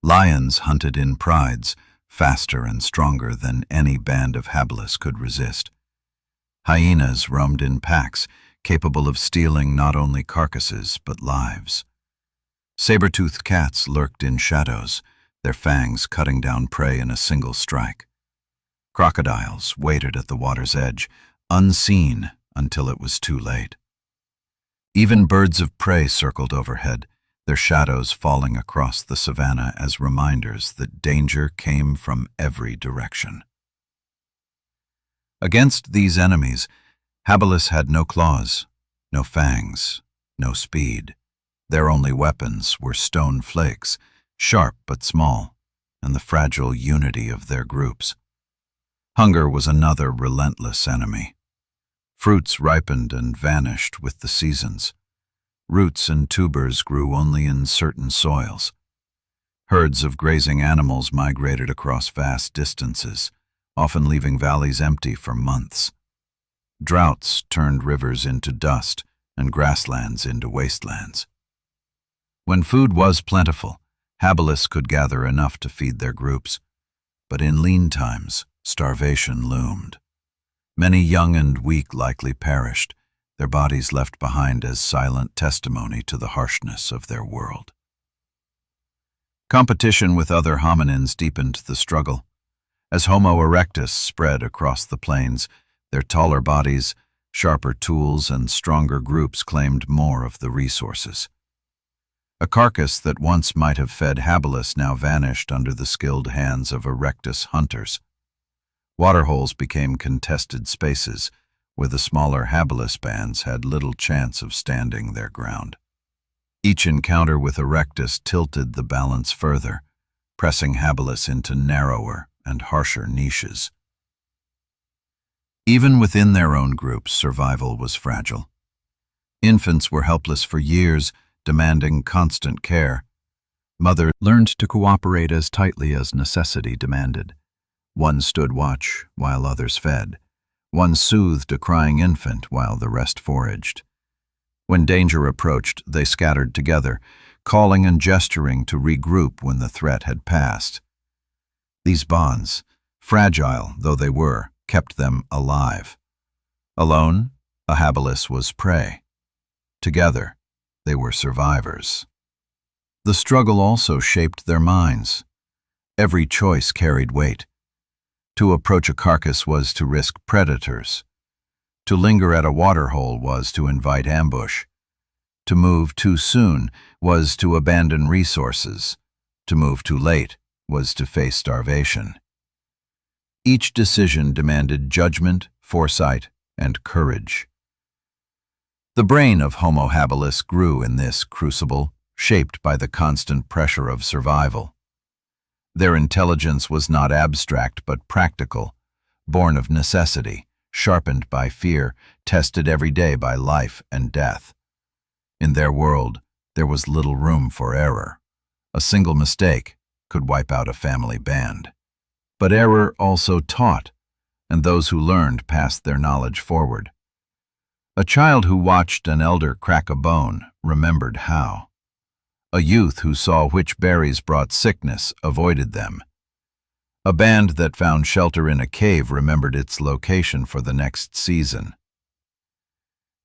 Lions hunted in prides, faster and stronger than any band of Habilis could resist. Hyenas roamed in packs, capable of stealing not only carcasses but lives. Saber-toothed cats lurked in shadows, their fangs cutting down prey in a single strike. Crocodiles waited at the water's edge, unseen until it was too late. Even birds of prey circled overhead, their shadows falling across the savanna as reminders that danger came from every direction. Against these enemies, Habilis had no claws, no fangs, no speed, Their only weapons were stone flakes, sharp but small, and the fragile unity of their groups. Hunger was another relentless enemy. Fruits ripened and vanished with the seasons. Roots and tubers grew only in certain soils. Herds of grazing animals migrated across vast distances, often leaving valleys empty for months. Droughts turned rivers into dust and grasslands into wastelands. When food was plentiful, Habilis could gather enough to feed their groups. But in lean times, starvation loomed. Many young and weak likely perished, their bodies left behind as silent testimony to the harshness of their world. Competition with other hominins deepened the struggle. As Homo erectus spread across the plains, their taller bodies, sharper tools, and stronger groups claimed more of the resources. A carcass that once might have fed Habilis now vanished under the skilled hands of Erectus hunters. Waterholes became contested spaces, where the smaller Habilis bands had little chance of standing their ground. Each encounter with Erectus tilted the balance further, pressing Habilis into narrower and harsher niches. Even within their own groups, survival was fragile. Infants were helpless for years, demanding constant care. Mothers learned to cooperate as tightly as necessity demanded. One stood watch while others fed. One soothed a crying infant while the rest foraged. When danger approached, they scattered together, calling and gesturing to regroup when the threat had passed. These bonds, fragile though they were, kept them alive. Alone, a Habilis was prey. Together, they were survivors. The struggle also shaped their minds. Every choice carried weight. To approach a carcass was to risk predators. To linger at a waterhole was to invite ambush. To move too soon was to abandon resources. To move too late was to face starvation. Each decision demanded judgment, foresight, and courage. The brain of Homo habilis grew in this crucible, shaped by the constant pressure of survival. Their intelligence was not abstract but practical, born of necessity, sharpened by fear, tested every day by life and death. In their world, there was little room for error. A single mistake could wipe out a family band. But error also taught, and those who learned passed their knowledge forward. A child who watched an elder crack a bone remembered how. A youth who saw which berries brought sickness avoided them. A band that found shelter in a cave remembered its location for the next season.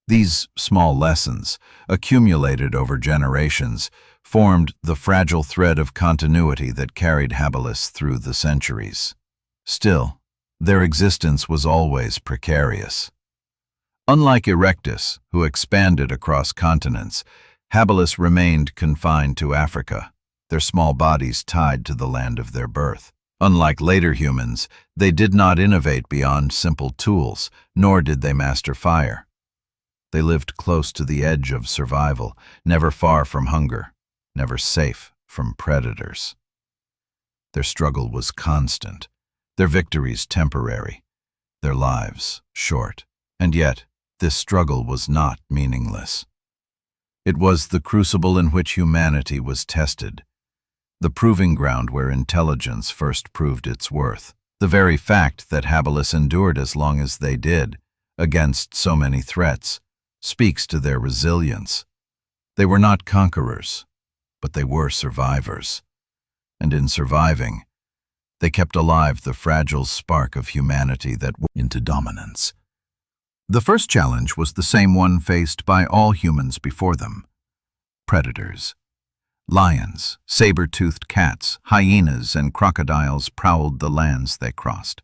These small lessons, accumulated over generations, formed the fragile thread of continuity that carried Habilis through the centuries. Still, their existence was always precarious. Unlike Erectus, who expanded across continents, Habilis remained confined to Africa, their small bodies tied to the land of their birth. Unlike later humans, they did not innovate beyond simple tools, nor did they master fire. They lived close to the edge of survival, never far from hunger, never safe from predators. Their struggle was constant, their victories temporary, their lives short. And yet, this struggle was not meaningless. It was the crucible in which humanity was tested, the proving ground where intelligence first proved its worth. The very fact that Habilis endured as long as they did, against so many threats, speaks to their resilience. They were not conquerors, but they were survivors. And in surviving, they kept alive the fragile spark of humanity that went into dominance. The first challenge was the same one faced by all humans before them: predators. Lions, saber-toothed cats, hyenas, and crocodiles prowled the lands they crossed.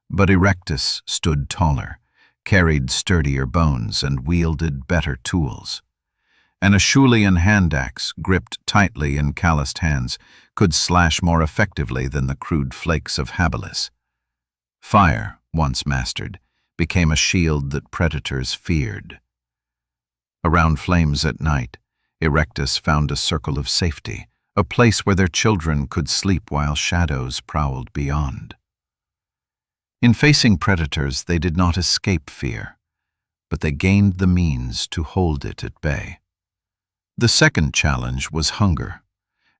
But Erectus stood taller, carried sturdier bones, and wielded better tools. An Acheulean hand axe, gripped tightly in calloused hands, could slash more effectively than the crude flakes of Habilis. Fire, once mastered, became a shield that predators feared. Around flames at night, Erectus found a circle of safety, a place where their children could sleep while shadows prowled beyond. In facing predators, they did not escape fear, but they gained the means to hold it at bay. The second challenge was hunger.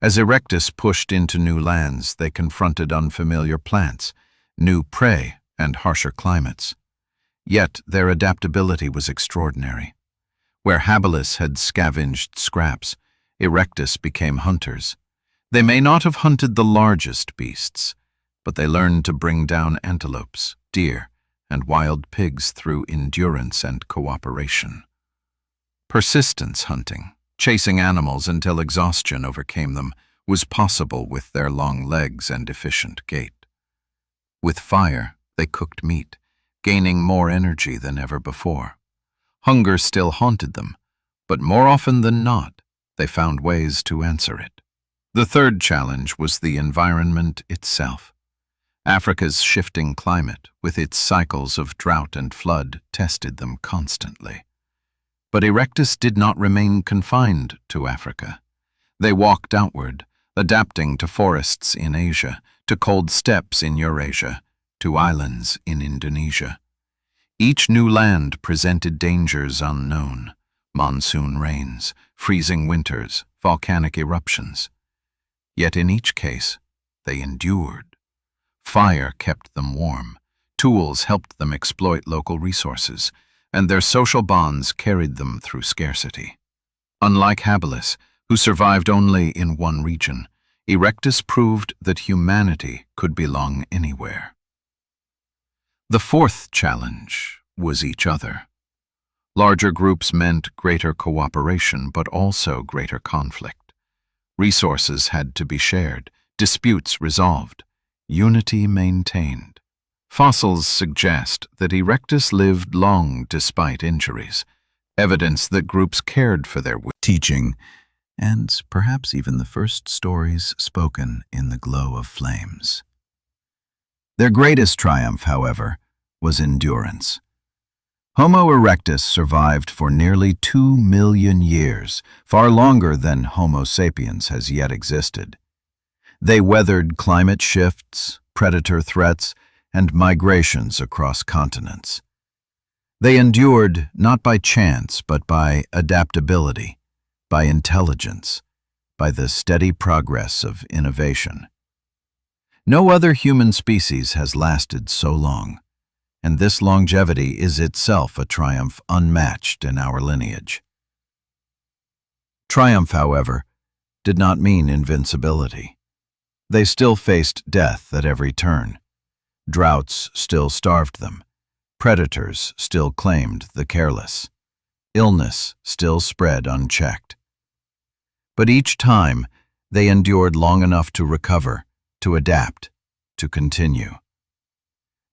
As Erectus pushed into new lands, they confronted unfamiliar plants, new prey, and harsher climates. Yet their adaptability was extraordinary. Where Habilis had scavenged scraps, Erectus became hunters. They may not have hunted the largest beasts, but they learned to bring down antelopes, deer, and wild pigs through endurance and cooperation. Persistence hunting, chasing animals until exhaustion overcame them, was possible with their long legs and efficient gait. With fire, they cooked meat, gaining more energy than ever before. Hunger still haunted them, but more often than not, they found ways to answer it. The third challenge was the environment itself. Africa's shifting climate, with its cycles of drought and flood, tested them constantly. But Erectus did not remain confined to Africa. They walked outward, adapting to forests in Asia, to cold steppes in Eurasia, to islands in Indonesia. Each new land presented dangers unknown: monsoon rains, freezing winters, volcanic eruptions. Yet in each case, they endured. Fire kept them warm, tools helped them exploit local resources, and their social bonds carried them through scarcity. Unlike Habilis, who survived only in one region, Erectus proved that humanity could belong anywhere. The fourth challenge was each other. Larger groups meant greater cooperation, but also greater conflict. Resources had to be shared, disputes resolved, unity maintained. Fossils suggest that Erectus lived long despite injuries, evidence that groups cared for their teaching, and perhaps even the first stories spoken in the glow of flames. Their greatest triumph, however, was endurance. Homo erectus survived for nearly 2 million years, far longer than Homo sapiens has yet existed. They weathered climate shifts, predator threats, and migrations across continents. They endured not by chance, but by adaptability, by intelligence, by the steady progress of innovation. No other human species has lasted so long, and this longevity is itself a triumph unmatched in our lineage. Triumph, however, did not mean invincibility. They still faced death at every turn. Droughts still starved them. Predators still claimed the careless. Illness still spread unchecked. But each time, they endured long enough to recover, to adapt, to continue.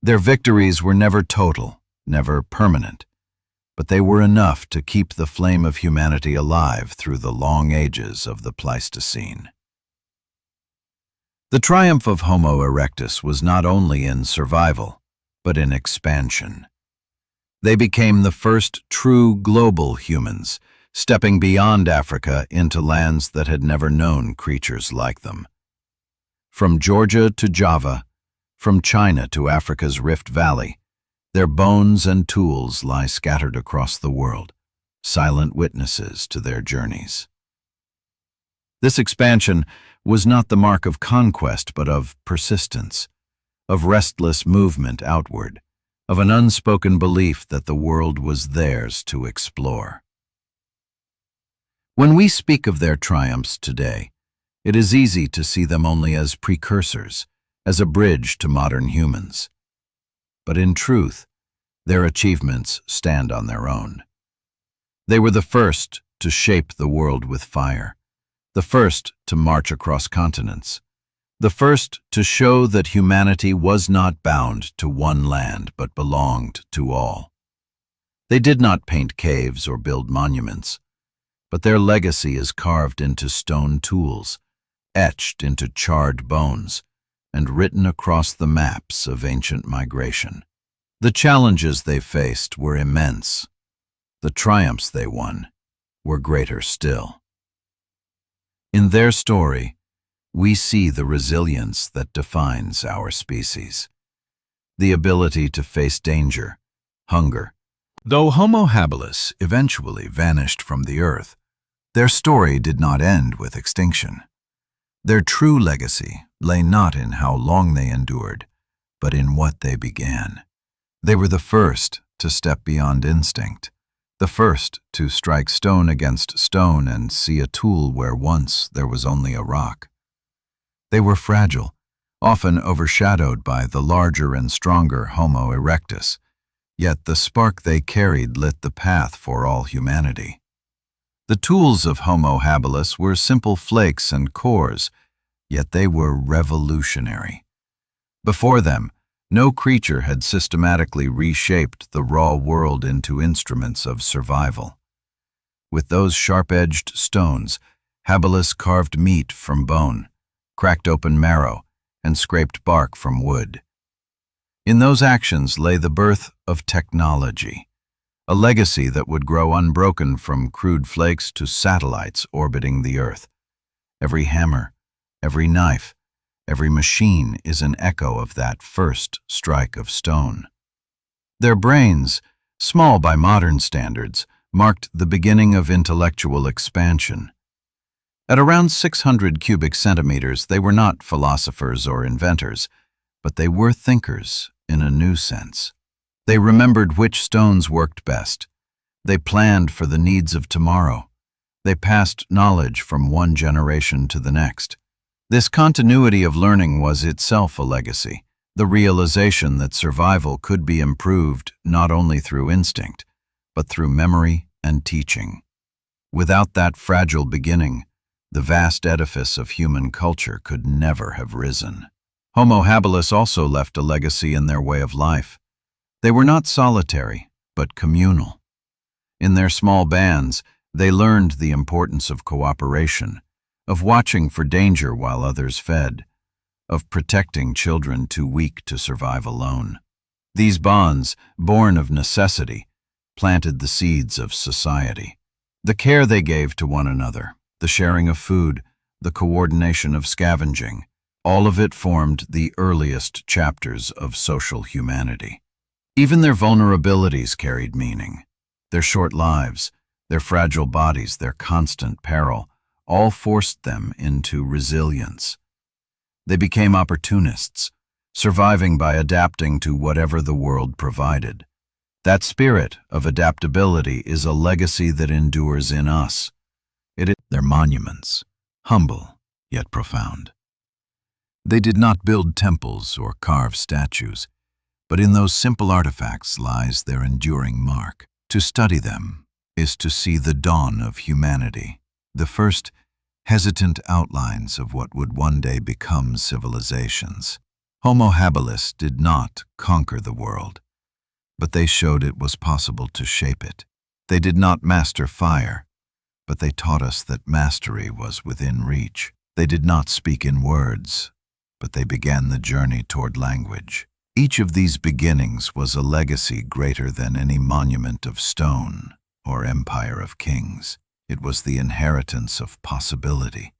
Their victories were never total, never permanent, but they were enough to keep the flame of humanity alive through the long ages of the Pleistocene. The triumph of Homo erectus was not only in survival, but in expansion. They became the first true global humans, stepping beyond Africa into lands that had never known creatures like them. From Georgia to Java, from China to Africa's Rift Valley, their bones and tools lie scattered across the world, silent witnesses to their journeys. This expansion was not the mark of conquest, but of persistence, of restless movement outward, of an unspoken belief that the world was theirs to explore. When we speak of their triumphs today, it is easy to see them only as precursors, as a bridge to modern humans. But in truth, their achievements stand on their own. They were the first to shape the world with fire, the first to march across continents, the first to show that humanity was not bound to one land but belonged to all. They did not paint caves or build monuments, but their legacy is carved into stone tools, etched into charred bones, and written across the maps of ancient migration. The challenges they faced were immense. The triumphs they won were greater still. In their story, we see the resilience that defines our species, the ability to face danger, hunger. Though Homo habilis eventually vanished from the earth, their story did not end with extinction. Their true legacy lay not in how long they endured, but in what they began. They were the first to step beyond instinct, the first to strike stone against stone and see a tool where once there was only a rock. They were fragile, often overshadowed by the larger and stronger Homo erectus, yet the spark they carried lit the path for all humanity. The tools of Homo habilis were simple flakes and cores, yet they were revolutionary. Before them, no creature had systematically reshaped the raw world into instruments of survival. With those sharp-edged stones, habilis carved meat from bone, cracked open marrow, and scraped bark from wood. In those actions lay the birth of technology, a legacy that would grow unbroken from crude flakes to satellites orbiting the Earth. Every hammer, every knife, every machine is an echo of that first strike of stone. Their brains, small by modern standards, marked the beginning of intellectual expansion. At around 600 cubic centimeters, they were not philosophers or inventors, but they were thinkers in a new sense. They remembered which stones worked best. They planned for the needs of tomorrow. They passed knowledge from one generation to the next. This continuity of learning was itself a legacy, the realization that survival could be improved not only through instinct, but through memory and teaching. Without that fragile beginning, the vast edifice of human culture could never have risen. Homo habilis also left a legacy in their way of life. They were not solitary, but communal. In their small bands, they learned the importance of cooperation, of watching for danger while others fed, of protecting children too weak to survive alone. These bonds, born of necessity, planted the seeds of society. The care they gave to one another, the sharing of food, the coordination of scavenging, all of it formed the earliest chapters of social humanity. Even their vulnerabilities carried meaning. Their short lives, their fragile bodies, their constant peril, all forced them into resilience. They became opportunists, surviving by adapting to whatever the world provided. That spirit of adaptability is a legacy that endures in us. It is their monuments, humble yet profound. They did not build temples or carve statues, but in those simple artifacts lies their enduring mark. To study them is to see the dawn of humanity, the first hesitant outlines of what would one day become civilizations. Homo habilis did not conquer the world, but they showed it was possible to shape it. They did not master fire, but they taught us that mastery was within reach. They did not speak in words, but they began the journey toward language. Each of these beginnings was a legacy greater than any monument of stone or empire of kings. It was the inheritance of possibility,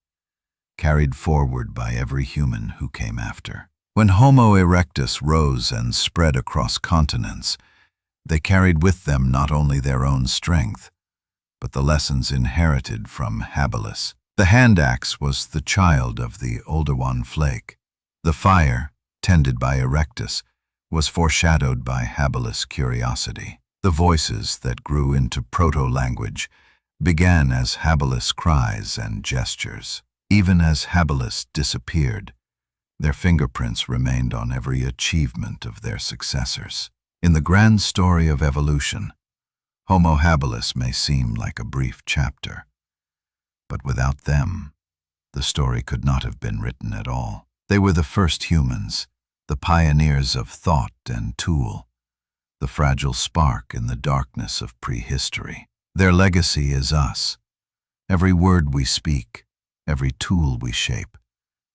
carried forward by every human who came after. When Homo erectus rose and spread across continents, they carried with them not only their own strength, but the lessons inherited from Habilis. The hand axe was the child of the Oldowan flake. The fire, tended by Erectus, was foreshadowed by Habilis curiosity. The voices that grew into proto-language began as Habilis cries and gestures. Even as Habilis disappeared, their fingerprints remained on every achievement of their successors. In the grand story of evolution, Homo habilis may seem like a brief chapter, but without them, the story could not have been written at all. They were the first humans, the pioneers of thought and tool, the fragile spark in the darkness of prehistory. Their legacy is us. Every word we speak, every tool we shape,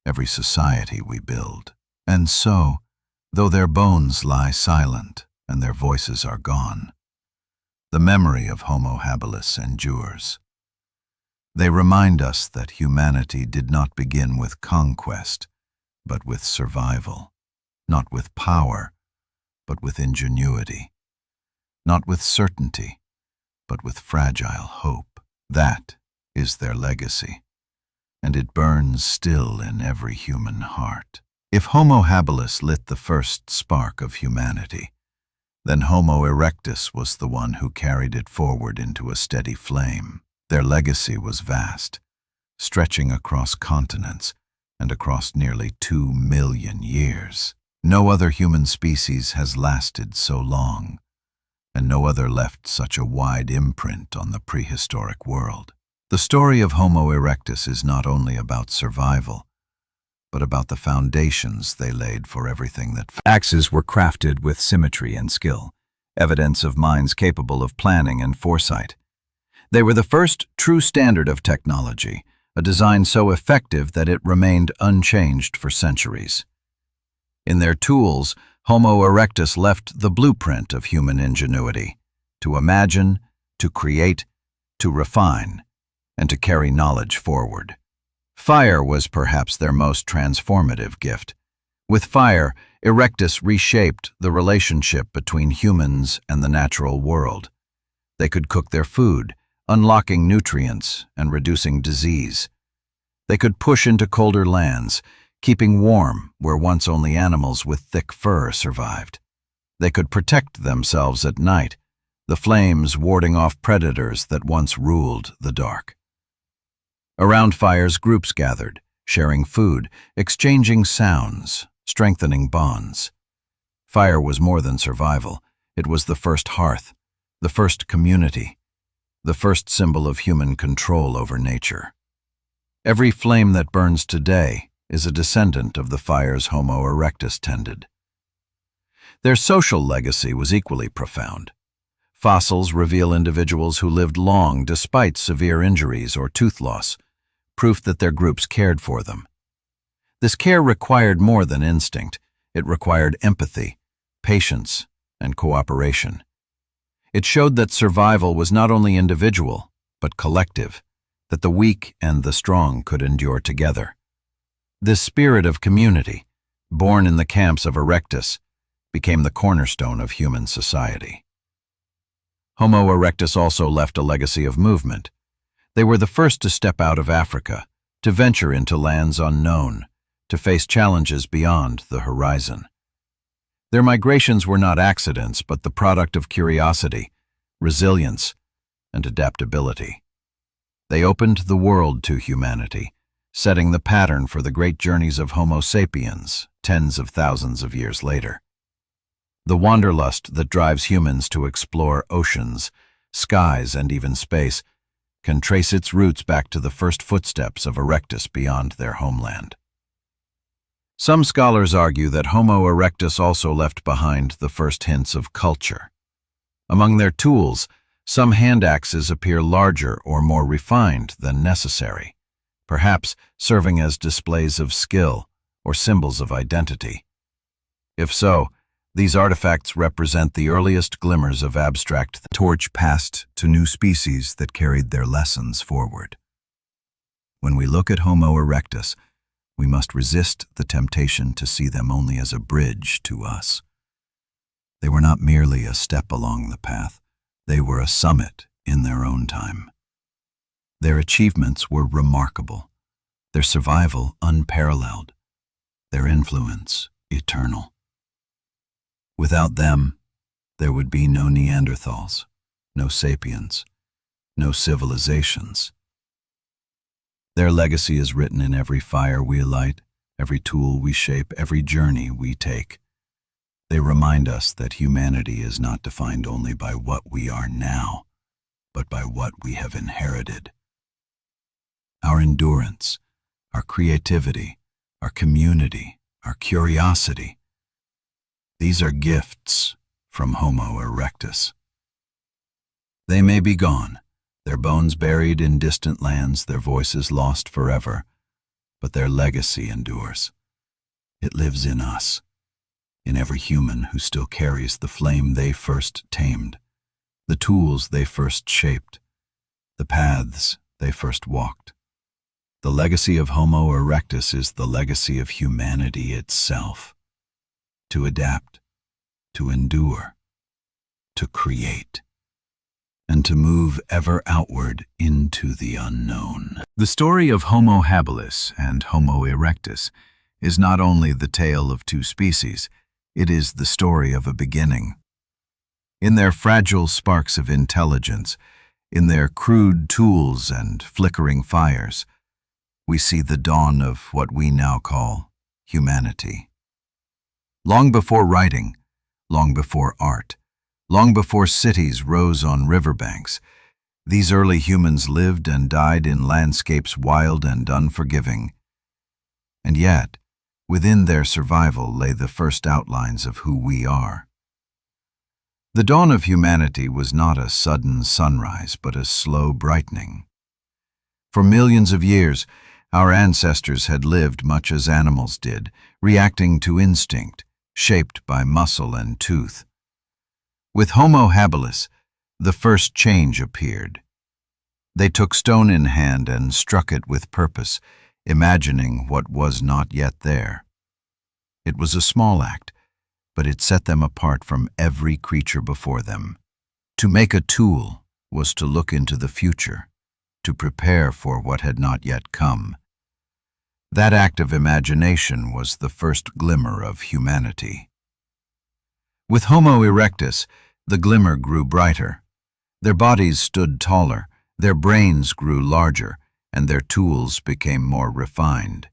every society we build. And so, though their bones lie silent and their voices are gone, the memory of Homo habilis endures. They remind us that humanity did not begin with conquest, but with survival, not with power, but with ingenuity, not with certainty, but with fragile hope. That is their legacy, and it burns still in every human heart. If Homo habilis lit the first spark of humanity, then Homo erectus was the one who carried it forward into a steady flame. Their legacy was vast, stretching across continents and across nearly 2 million years. No other human species has lasted so long, and no other left such a wide imprint on the prehistoric world. The story of Homo erectus is not only about survival, but about the foundations they laid for everything that Axes were crafted with symmetry and skill, evidence of minds capable of planning and foresight. They were the first true standard of technology, a design so effective that it remained unchanged for centuries. In their tools, Homo erectus left the blueprint of human ingenuity, to imagine, to create, to refine, and to carry knowledge forward. Fire was perhaps their most transformative gift. With fire, Erectus reshaped the relationship between humans and the natural world. They could cook their food, unlocking nutrients and reducing disease. They could push into colder lands, keeping warm where once only animals with thick fur survived. They could protect themselves at night, the flames warding off predators that once ruled the dark. Around fires, groups gathered, sharing food, exchanging sounds, strengthening bonds. Fire was more than survival. It was the first hearth, the first community, the first symbol of human control over nature. Every flame that burns today is a descendant of the fires Homo erectus tended. Their social legacy was equally profound. Fossils reveal individuals who lived long despite severe injuries or tooth loss, proof that their groups cared for them. This care required more than instinct. It required empathy, patience, and cooperation. It showed that survival was not only individual, but collective, that the weak and the strong could endure together. This spirit of community, born in the camps of Erectus, became the cornerstone of human society. Homo erectus also left a legacy of movement. They were the first to step out of Africa, to venture into lands unknown, to face challenges beyond the horizon. Their migrations were not accidents, but the product of curiosity, resilience, and adaptability. They opened the world to humanity, setting the pattern for the great journeys of Homo sapiens tens of thousands of years later. The wanderlust that drives humans to explore oceans, skies, and even space can trace its roots back to the first footsteps of Erectus beyond their homeland. Some scholars argue that Homo erectus also left behind the first hints of culture. Among their tools, some hand axes appear larger or more refined than necessary, perhaps serving as displays of skill or symbols of identity. If so, these artifacts represent the earliest glimmers of abstract torch passed to new species that carried their lessons forward. When we look at Homo erectus, we must resist the temptation to see them only as a bridge to us. They were not merely a step along the path, they were a summit in their own time. Their achievements were remarkable, their survival unparalleled, their influence eternal. Without them, there would be no Neanderthals, no sapiens, no civilizations. Their legacy is written in every fire we light, every tool we shape, every journey we take. They remind us that humanity is not defined only by what we are now, but by what we have inherited. Our endurance, our creativity, our community, our curiosity, these are gifts from Homo erectus. They may be gone, their bones buried in distant lands, their voices lost forever, but their legacy endures. It lives in us, in every human who still carries the flame they first tamed, the tools they first shaped, the paths they first walked. The legacy of Homo erectus is the legacy of humanity itself. To adapt, to endure, to create, and to move ever outward into the unknown. The story of Homo habilis and Homo erectus is not only the tale of two species, it is the story of a beginning. In their fragile sparks of intelligence, in their crude tools and flickering fires, we see the dawn of what we now call humanity. Long before writing, long before art, long before cities rose on riverbanks, these early humans lived and died in landscapes wild and unforgiving. And yet, within their survival lay the first outlines of who we are. The dawn of humanity was not a sudden sunrise, but a slow brightening. For millions of years, our ancestors had lived much as animals did, reacting to instinct, shaped by muscle and tooth. With Homo habilis, the first change appeared. They took stone in hand and struck it with purpose, imagining what was not yet there. It was a small act, but it set them apart from every creature before them. To make a tool was to look into the future, to prepare for what had not yet come. That act of imagination was the first glimmer of humanity. With Homo erectus, the glimmer grew brighter. Their bodies stood taller, their brains grew larger, and their tools became more refined.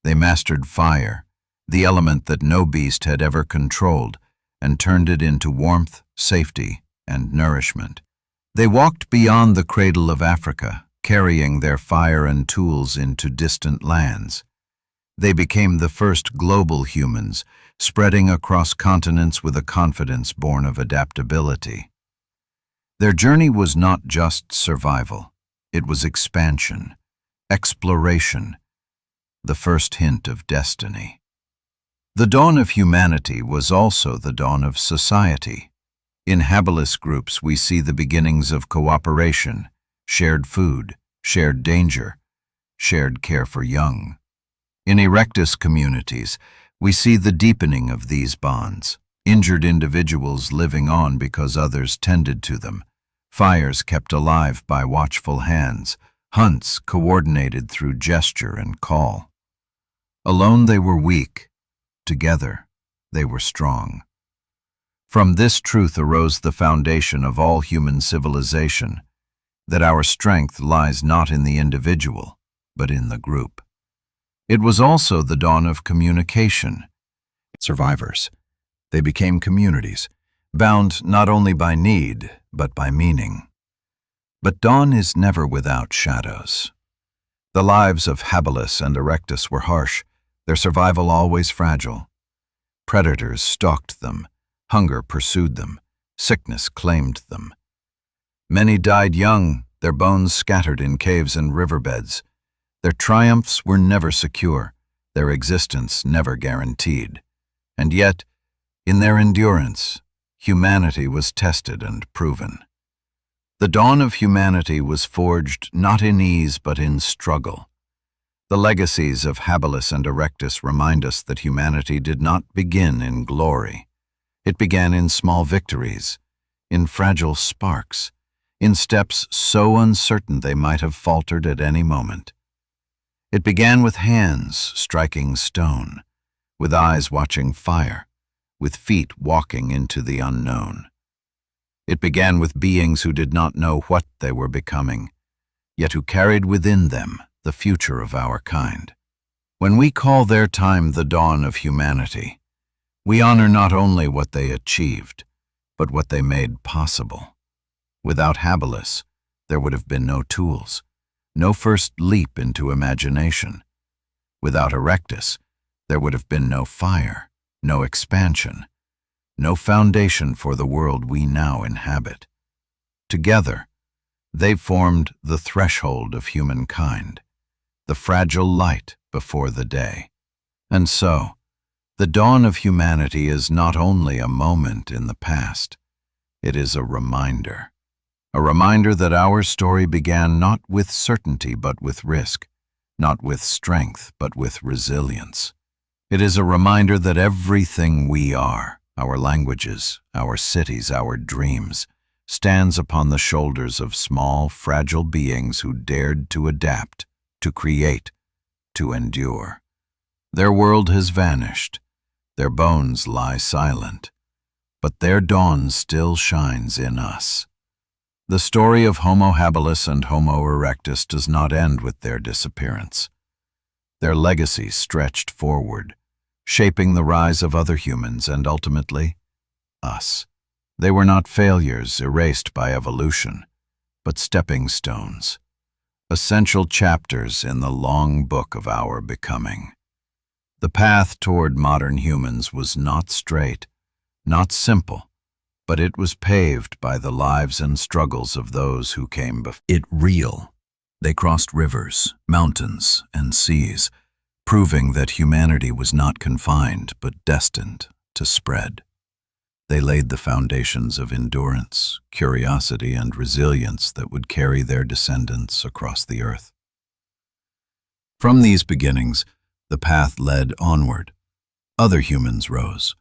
They mastered fire, the element that no beast had ever controlled, and turned it into warmth, safety, and nourishment. They walked beyond the cradle of Africa, carrying their fire and tools into distant lands. They became the first global humans, spreading across continents with a confidence born of adaptability. Their journey was not just survival, it was expansion, exploration, the first hint of destiny. The dawn of humanity was also the dawn of society. In habilis groups we see the beginnings of cooperation, shared food, shared danger, shared care for young. In erectus communities, we see the deepening of these bonds, injured individuals living on because others tended to them, fires kept alive by watchful hands, hunts coordinated through gesture and call. Alone they were weak, together they were strong. From this truth arose the foundation of all human civilization, that our strength lies not in the individual, but in the group. It was also the dawn of communication. Survivors. They became communities, bound not only by need, but by meaning. But dawn is never without shadows. The lives of habilis and erectus were harsh, their survival always fragile. Predators stalked them, hunger pursued them, sickness claimed them. Many died young, their bones scattered in caves and riverbeds. Their triumphs were never secure, their existence never guaranteed. And yet, in their endurance, humanity was tested and proven. The dawn of humanity was forged not in ease but in struggle. The legacies of Habilis and Erectus remind us that humanity did not begin in glory. It began in small victories, in fragile sparks, in steps so uncertain they might have faltered at any moment. It began with hands striking stone, with eyes watching fire, with feet walking into the unknown. It began with beings who did not know what they were becoming, yet who carried within them the future of our kind. When we call their time the dawn of humanity, we honor not only what they achieved, but what they made possible. Without Habilis, there would have been no tools, no first leap into imagination. Without Erectus, there would have been no fire, no expansion, no foundation for the world we now inhabit. Together, they formed the threshold of humankind, the fragile light before the day. And so, the dawn of humanity is not only a moment in the past, it is a reminder. A reminder that our story began not with certainty but with risk, not with strength but with resilience. It is a reminder that everything we are, our languages, our cities, our dreams, stands upon the shoulders of small, fragile beings who dared to adapt, to create, to endure. Their world has vanished, their bones lie silent, but their dawn still shines in us. The story of Homo habilis and Homo erectus does not end with their disappearance. Their legacies stretched forward, shaping the rise of other humans and ultimately, us. They were not failures erased by evolution, but stepping stones, essential chapters in the long book of our becoming. The path toward modern humans was not straight, not simple, but it was paved by the lives and struggles of those who came before. It real. They crossed rivers, mountains, and seas, proving that humanity was not confined but destined to spread. They laid the foundations of endurance, curiosity, and resilience that would carry their descendants across the earth. From these beginnings, the path led onward. Other humans rose.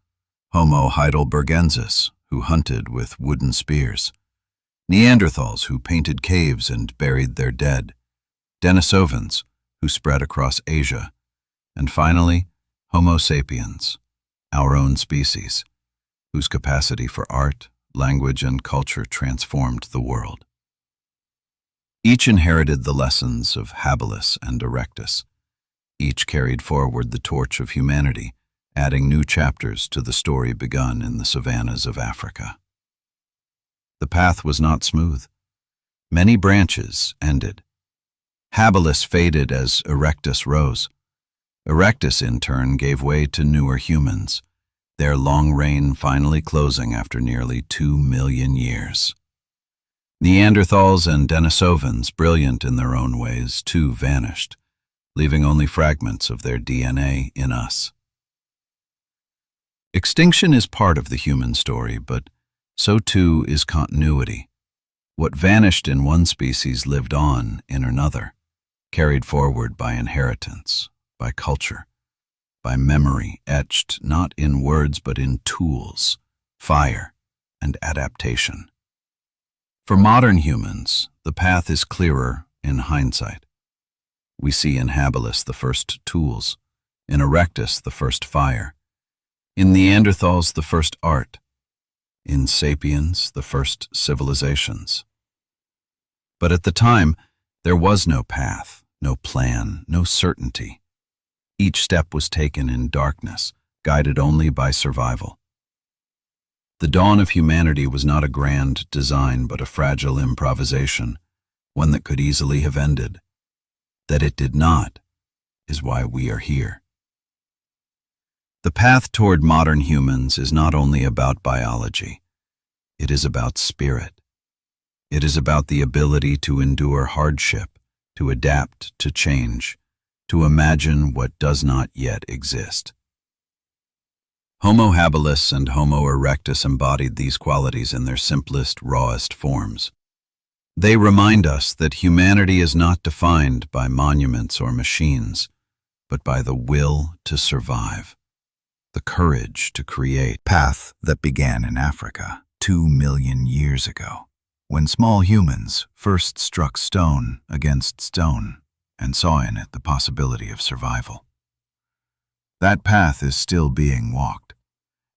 Homo heidelbergensis, who hunted with wooden spears. Neanderthals, who painted caves and buried their dead. Denisovans, who spread across Asia. And finally, Homo sapiens, our own species, whose capacity for art, language, and culture transformed the world. Each inherited the lessons of Habilis and Erectus. Each carried forward the torch of humanity, adding new chapters to the story begun in the savannas of Africa. The path was not smooth. Many branches ended. Habilis faded as Erectus rose. Erectus, in turn, gave way to newer humans, their long reign finally closing after nearly 2 million years. Neanderthals and Denisovans, brilliant in their own ways, too vanished, leaving only fragments of their DNA in us. Extinction is part of the human story, but so too is continuity. What vanished in one species lived on in another, carried forward by inheritance, by culture, by memory etched not in words but in tools, fire, and adaptation. For modern humans, the path is clearer in hindsight. We see in Habilis the first tools, in Erectus the first fire, in Neanderthals the first art, in Sapiens the first civilizations. But at the time, there was no path, no plan, no certainty. Each step was taken in darkness, guided only by survival. The dawn of humanity was not a grand design but a fragile improvisation, one that could easily have ended. That it did not is why we are here. The path toward modern humans is not only about biology. It is about spirit. It is about the ability to endure hardship, to adapt to change, to imagine what does not yet exist. Homo habilis and Homo erectus embodied these qualities in their simplest, rawest forms. They remind us that humanity is not defined by monuments or machines, but by the will to survive, the courage to create. Path that began in Africa 2 million years ago, when small humans first struck stone against stone and saw in it the possibility of survival. That path is still being walked.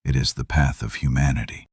It is the path of humanity.